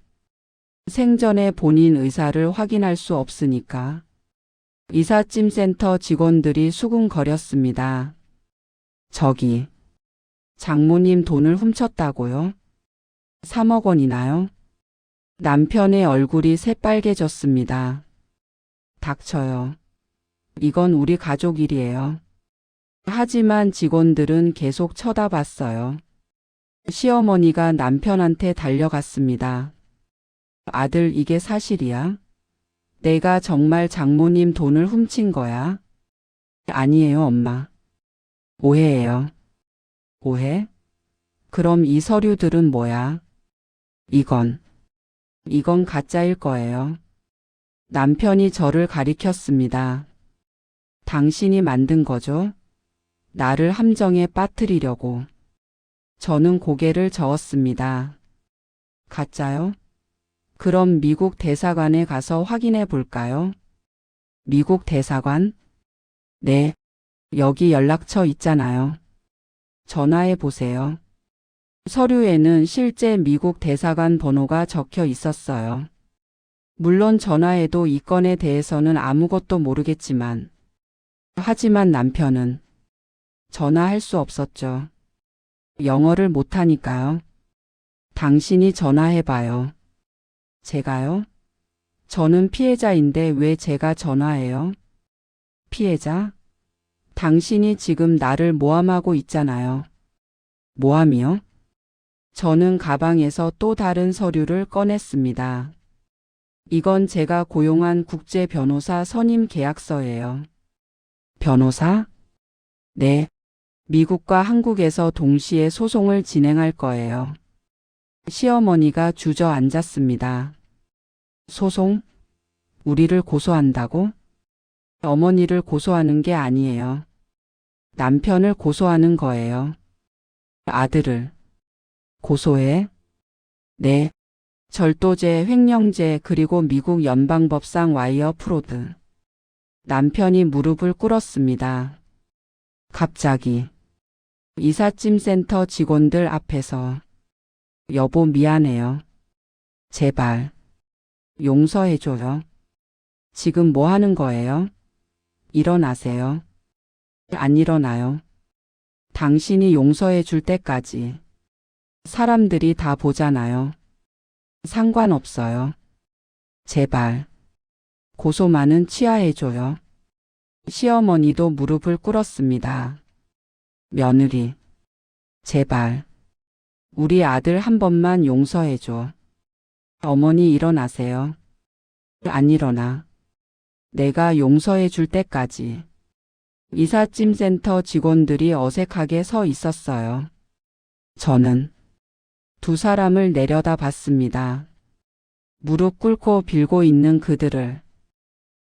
생전에 본인 의사를 확인할 수 없으니까. 이삿짐센터 직원들이 수군거렸습니다. 저기, 장모님 돈을 훔쳤다고요? 3억 원이나요? 남편의 얼굴이 새빨개졌습니다. 닥쳐요. 이건 우리 가족 일이에요. 하지만 직원들은 계속 쳐다봤어요. 시어머니가 남편한테 달려갔습니다. 아들, 이게 사실이야? 내가 정말 장모님 돈을 훔친 거야? 아니에요, 엄마. 오해예요. 오해? 그럼 이 서류들은 뭐야? 이건 가짜일 거예요. 남편이 저를 가리켰습니다. 당신이 만든 거죠? 나를 함정에 빠뜨리려고. 저는 고개를 저었습니다. 가짜요? 그럼 미국 대사관에 가서 확인해 볼까요? 미국 대사관? 네, 여기 연락처 있잖아요. 전화해 보세요. 서류에는 실제 미국 대사관 번호가 적혀 있었어요. 물론 전화해도 이 건에 대해서는 아무것도 모르겠지만, 하지만 남편은 전화할 수 없었죠. 영어를 못하니까요. 당신이 전화해봐요. 제가요? 저는 피해자인데 왜 제가 전화해요? 피해자? 당신이 지금 나를 모함하고 있잖아요. 모함이요? 저는 가방에서 또 다른 서류를 꺼냈습니다. 이건 제가 고용한 국제 변호사 선임 계약서예요. 변호사? 네. 미국과 한국에서 동시에 소송을 진행할 거예요. 시어머니가 주저앉았습니다. 소송? 우리를 고소한다고? 어머니를 고소하는 게 아니에요. 남편을 고소하는 거예요. 아들을 고소해? 네. 절도죄, 횡령죄, 그리고 미국 연방법상 와이어 프로드. 남편이 무릎을 꿇었습니다. 갑자기 이삿짐센터 직원들 앞에서 여보, 미안해요. 제발 용서해줘요. 지금 뭐 하는 거예요? 일어나세요. 안 일어나요. 당신이 용서해 줄 때까지. 사람들이 다 보잖아요. 상관없어요. 제발 고소만은 취하해줘요. 시어머니도 무릎을 꿇었습니다. 며느리, 제발 우리 아들 한 번만 용서해줘. 어머니, 일어나세요. 안 일어나. 내가 용서해 줄 때까지. 이삿짐센터 직원들이 어색하게 서 있었어요. 저는 두 사람을 내려다 봤습니다. 무릎 꿇고 빌고 있는 그들을.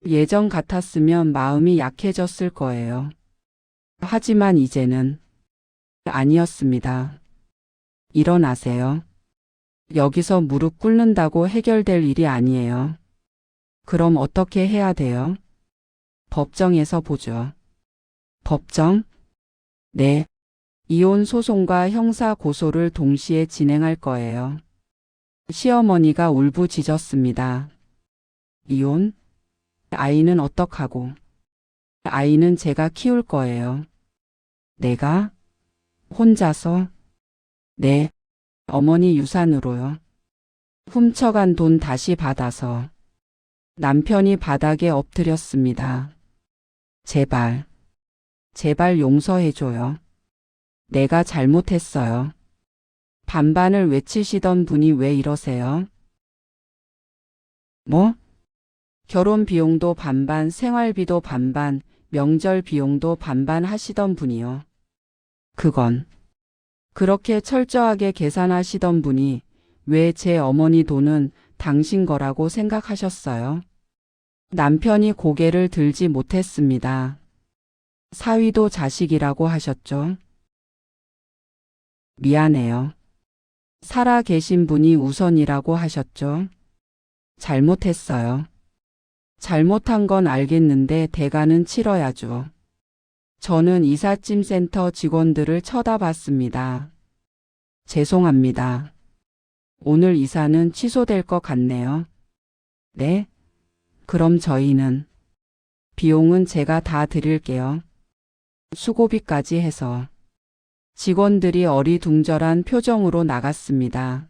예전 같았으면 마음이 약해졌을 거예요. 하지만 이제는 아니었습니다. 일어나세요. 여기서 무릎 꿇는다고 해결될 일이 아니에요. 그럼 어떻게 해야 돼요? 법정에서 보죠. 법정? 네. 이혼 소송과 형사 고소를 동시에 진행할 거예요. 시어머니가 울부짖었습니다. 이혼? 아이는 어떡하고? 아이는 제가 키울 거예요. 내가? 혼자서? 네. 어머니 유산으로요. 훔쳐간 돈 다시 받아서. 남편이 바닥에 엎드렸습니다. 제발, 제발 용서해줘요. 내가 잘못했어요. 반반을 외치시던 분이 왜 이러세요? 뭐? 결혼 비용도 반반, 생활비도 반반, 명절 비용도 반반 하시던 분이요. 그건 그렇게 철저하게 계산하시던 분이 왜 제 어머니 돈은 당신 거라고 생각하셨어요? 남편이 고개를 들지 못했습니다. 사위도 자식이라고 하셨죠? 미안해요. 살아 계신 분이 우선이라고 하셨죠? 잘못했어요. 잘못한 건 알겠는데 대가는 치러야죠. 저는 이삿짐센터 직원들을 쳐다봤습니다. 죄송합니다. 오늘 이사는 취소될 것 같네요. 네? 그럼 저희는 비용은 제가 다 드릴게요. 수고비까지 해서. 직원들이 어리둥절한 표정으로 나갔습니다.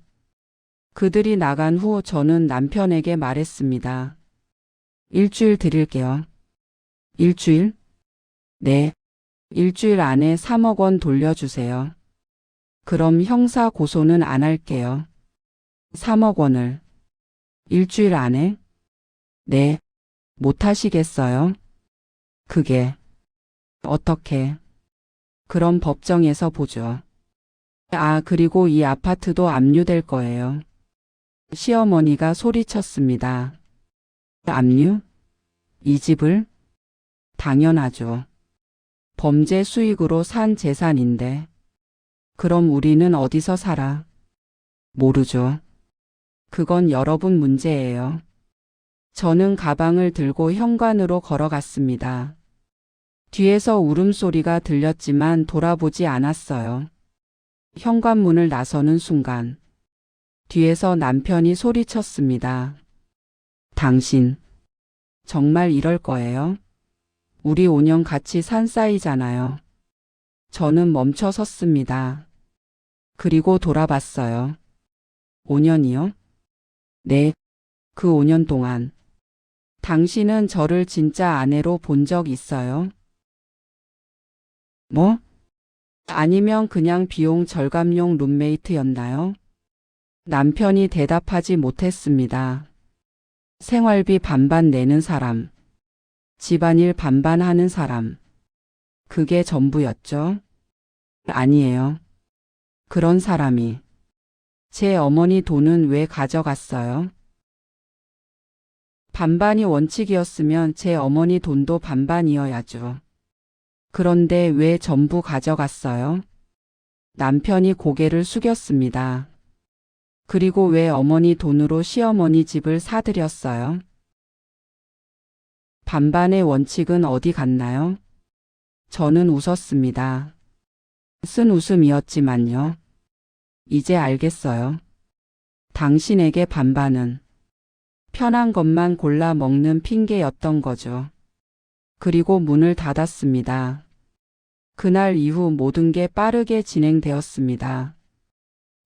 그들이 나간 후 저는 남편에게 말했습니다. 일주일 드릴게요. 일주일? 네. 일주일 안에 3억 원 돌려주세요. 그럼 형사 고소는 안 할게요. 3억 원을 일주일 안에? 네. 못 하시겠어요? 그게 어떻게? 그럼 법정에서 보죠. 아, 그리고 이 아파트도 압류될 거예요. 시어머니가 소리쳤습니다. 압류? 이 집을? 당연하죠. 범죄 수익으로 산 재산인데. 그럼 우리는 어디서 살아? 모르죠. 그건 여러분 문제예요. 저는 가방을 들고 현관으로 걸어갔습니다. 뒤에서 울음소리가 들렸지만 돌아보지 않았어요. 현관문을 나서는 순간 뒤에서 남편이 소리쳤습니다. 당신 정말 이럴 거예요? 우리 5년 같이 산 사이잖아요. 저는 멈춰 섰습니다. 그리고 돌아봤어요. 5년이요? 네, 그 5년 동안 당신은 저를 진짜 아내로 본 적 있어요? 뭐? 아니면 그냥 비용 절감용 룸메이트였나요? 남편이 대답하지 못했습니다. 생활비 반반 내는 사람, 집안일 반반 하는 사람. 그게 전부였죠? 아니에요. 그런 사람이 제 어머니 돈은 왜 가져갔어요? 반반이 원칙이었으면 제 어머니 돈도 반반이어야죠. 그런데 왜 전부 가져갔어요? 남편이 고개를 숙였습니다. 그리고 왜 어머니 돈으로 시어머니 집을 사드렸어요? 반반의 원칙은 어디 갔나요? 저는 웃었습니다. 쓴 웃음이었지만요. 이제 알겠어요. 당신에게 반반은 편한 것만 골라 먹는 핑계였던 거죠. 그리고 문을 닫았습니다. 그날 이후 모든 게 빠르게 진행되었습니다.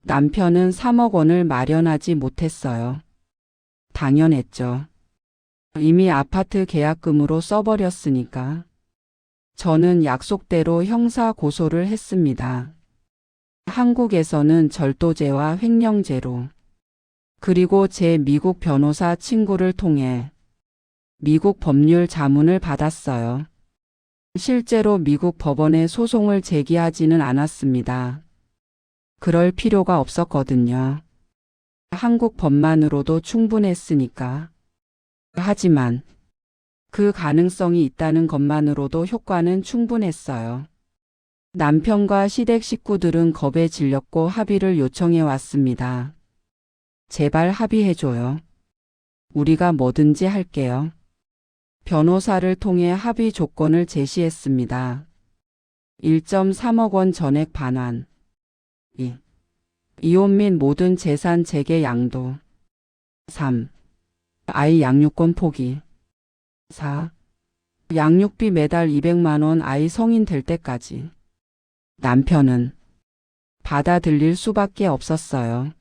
남편은 3억 원을 마련하지 못했어요. 당연했죠. 이미 아파트 계약금으로 써버렸으니까. 저는 약속대로 형사 고소를 했습니다. 한국에서는 절도죄와 횡령죄로, 그리고 제 미국 변호사 친구를 통해 미국 법률 자문을 받았어요. 실제로 미국 법원에 소송을 제기하지는 않았습니다. 그럴 필요가 없었거든요. 한국 법만으로도 충분했으니까. 하지만 그 가능성이 있다는 것만으로도 효과는 충분했어요. 남편과 시댁 식구들은 겁에 질렸고 합의를 요청해 왔습니다. 제발 합의해줘요. 우리가 뭐든지 할게요. 변호사를 통해 합의 조건을 제시했습니다. 1.3억 원 전액 반환. 2. 이혼 및 모든 재산 재개 양도. 3. 아이 양육권 포기. 4. 양육비 매달 200만 원 아이 성인 될 때까지. 남편은 받아들일 수밖에 없었어요.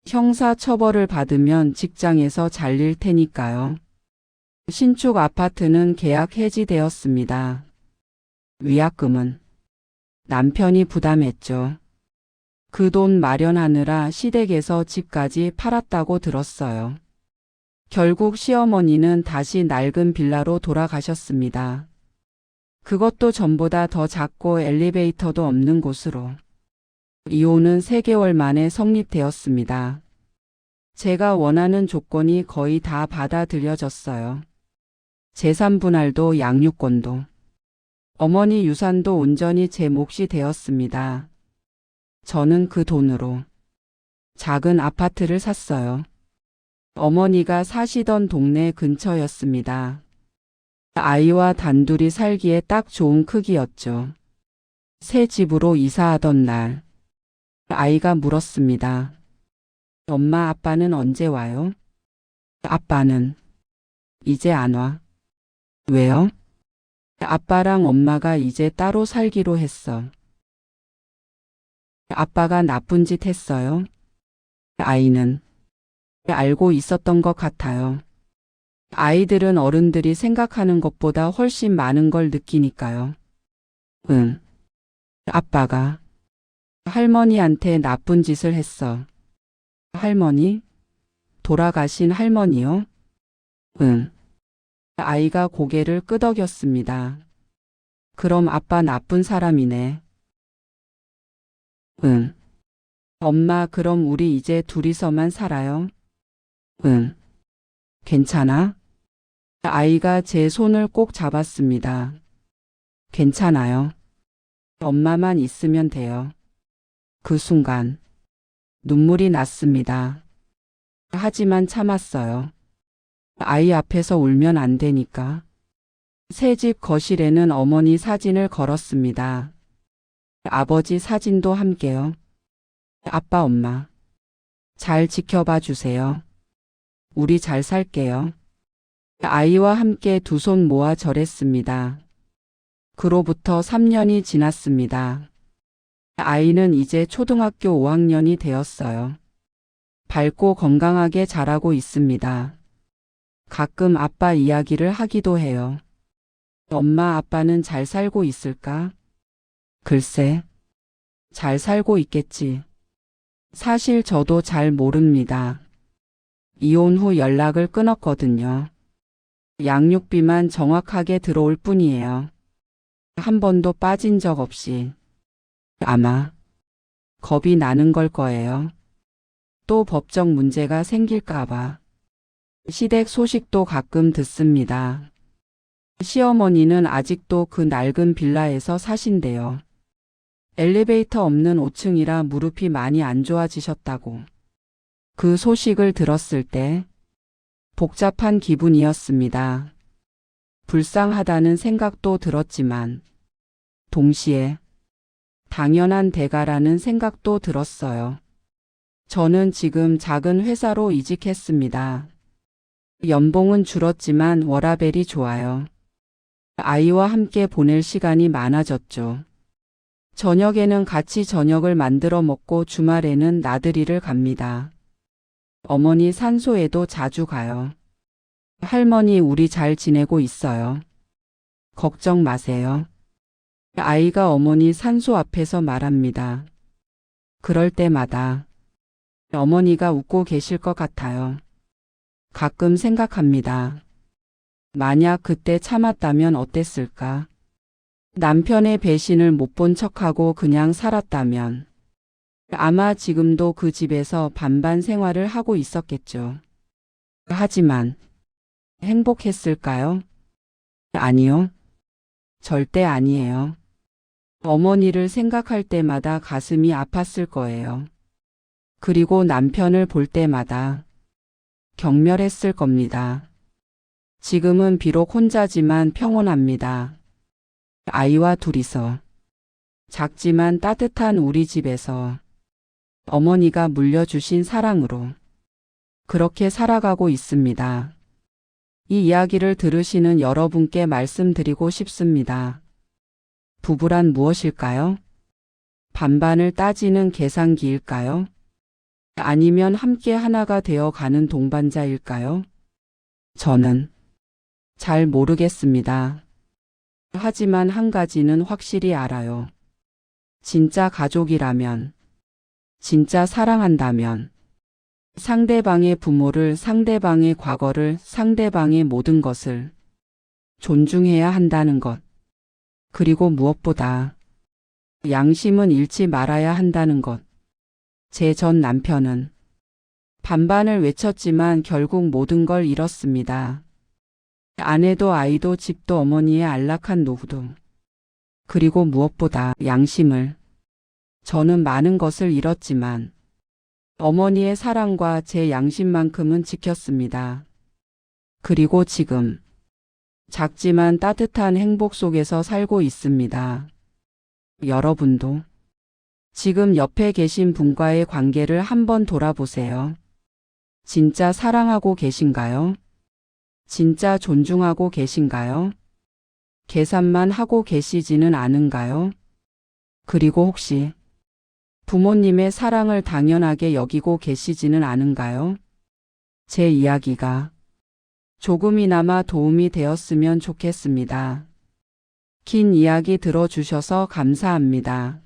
형사 처벌을 받으면 직장에서 잘릴 테니까요. 신축 아파트는 계약 해지되었습니다. 위약금은 남편이 부담했죠. 그 돈 마련하느라 시댁에서 집까지 팔았다고 들었어요. 결국 시어머니는 다시 낡은 빌라로 돌아가셨습니다. 그것도 전보다 더 작고 엘리베이터도 없는 곳으로. 이혼은 3개월 만에 성립되었습니다. 제가 원하는 조건이 거의 다 받아들여졌어요. 재산 분할도 양육권도. 어머니 유산도 온전히 제 몫이 되었습니다. 저는 그 돈으로 작은 아파트를 샀어요. 어머니가 사시던 동네 근처였습니다. 아이와 단둘이 살기에 딱 좋은 크기였죠. 새 집으로 이사하던 날, 아이가 물었습니다. 엄마, 아빠는 언제 와요? 아빠는 이제 안 와. 왜요? 아빠랑 엄마가 이제 따로 살기로 했어. 아빠가 나쁜 짓 했어요? 아이는 알고 있었던 것 같아요. 아이들은 어른들이 생각하는 것보다 훨씬 많은 걸 느끼니까요. 응. 아빠가 할머니한테 나쁜 짓을 했어. 할머니? 돌아가신 할머니요? 응. 아이가 고개를 끄덕였습니다. 그럼 아빠 나쁜 사람이네. 응. 엄마, 그럼 우리 이제 둘이서만 살아요? 응. 괜찮아? 아이가 제 손을 꼭 잡았습니다. 괜찮아요. 엄마만 있으면 돼요. 그 순간 눈물이 났습니다. 하지만 참았어요. 아이 앞에서 울면 안 되니까. 새집 거실에는 어머니 사진을 걸었습니다. 아버지 사진도 함께요. 아빠, 엄마. 잘 지켜봐 주세요. 우리 잘 살게요. 아이와 함께 두 손 모아 절했습니다. 그로부터 3년이 지났습니다. 아이는 이제 초등학교 5학년이 되었어요. 밝고 건강하게 자라고 있습니다. 가끔 아빠 이야기를 하기도 해요. 엄마, 아빠는 잘 살고 있을까? 글쎄, 잘 살고 있겠지. 사실 저도 잘 모릅니다. 이혼 후 연락을 끊었거든요. 양육비만 정확하게 들어올 뿐이에요. 한 번도 빠진 적 없이. 아마 겁이 나는 걸 거예요. 또 법적 문제가 생길까봐. 시댁 소식도 가끔 듣습니다. 시어머니는 아직도 그 낡은 빌라에서 사신대요. 엘리베이터 없는 5층이라 무릎이 많이 안 좋아지셨다고. 그 소식을 들었을 때 복잡한 기분이었습니다. 불쌍하다는 생각도 들었지만 동시에 당연한 대가라는 생각도 들었어요. 저는 지금 작은 회사로 이직했습니다. 연봉은 줄었지만 워라밸이 좋아요. 아이와 함께 보낼 시간이 많아졌죠. 저녁에는 같이 저녁을 만들어 먹고 주말에는 나들이를 갑니다. 어머니 산소에도 자주 가요. 할머니, 우리 잘 지내고 있어요. 걱정 마세요. 아이가 어머니 산소 앞에서 말합니다. 그럴 때마다 어머니가 웃고 계실 것 같아요. 가끔 생각합니다. 만약 그때 참았다면 어땠을까? 남편의 배신을 못 본 척하고 그냥 살았다면 아마 지금도 그 집에서 반반 생활을 하고 있었겠죠. 하지만 행복했을까요? 아니요. 절대 아니에요. 어머니를 생각할 때마다 가슴이 아팠을 거예요. 그리고 남편을 볼 때마다 경멸했을 겁니다. 지금은 비록 혼자지만 평온합니다. 아이와 둘이서 작지만 따뜻한 우리 집에서 어머니가 물려주신 사랑으로 그렇게 살아가고 있습니다. 이 이야기를 들으시는 여러분께 말씀드리고 싶습니다. 부부란 무엇일까요? 반반을 따지는 계산기일까요? 아니면 함께 하나가 되어 가는 동반자일까요? 저는 잘 모르겠습니다. 하지만 한 가지는 확실히 알아요. 진짜 가족이라면, 진짜 사랑한다면, 상대방의 부모를, 상대방의 과거를, 상대방의 모든 것을 존중해야 한다는 것. 그리고 무엇보다 양심은 잃지 말아야 한다는 것. 제 전 남편은 반반을 외쳤지만 결국 모든 걸 잃었습니다. 아내도 아이도 집도 어머니의 안락한 노후도. 그리고 무엇보다 양심을. 저는 많은 것을 잃었지만 어머니의 사랑과 제 양심만큼은 지켰습니다. 그리고 지금 작지만 따뜻한 행복 속에서 살고 있습니다. 여러분도 지금 옆에 계신 분과의 관계를 한번 돌아보세요. 진짜 사랑하고 계신가요? 진짜 존중하고 계신가요? 계산만 하고 계시지는 않은가요? 그리고 혹시 부모님의 사랑을 당연하게 여기고 계시지는 않은가요? 제 이야기가 조금이나마 도움이 되었으면 좋겠습니다. 긴 이야기 들어주셔서 감사합니다.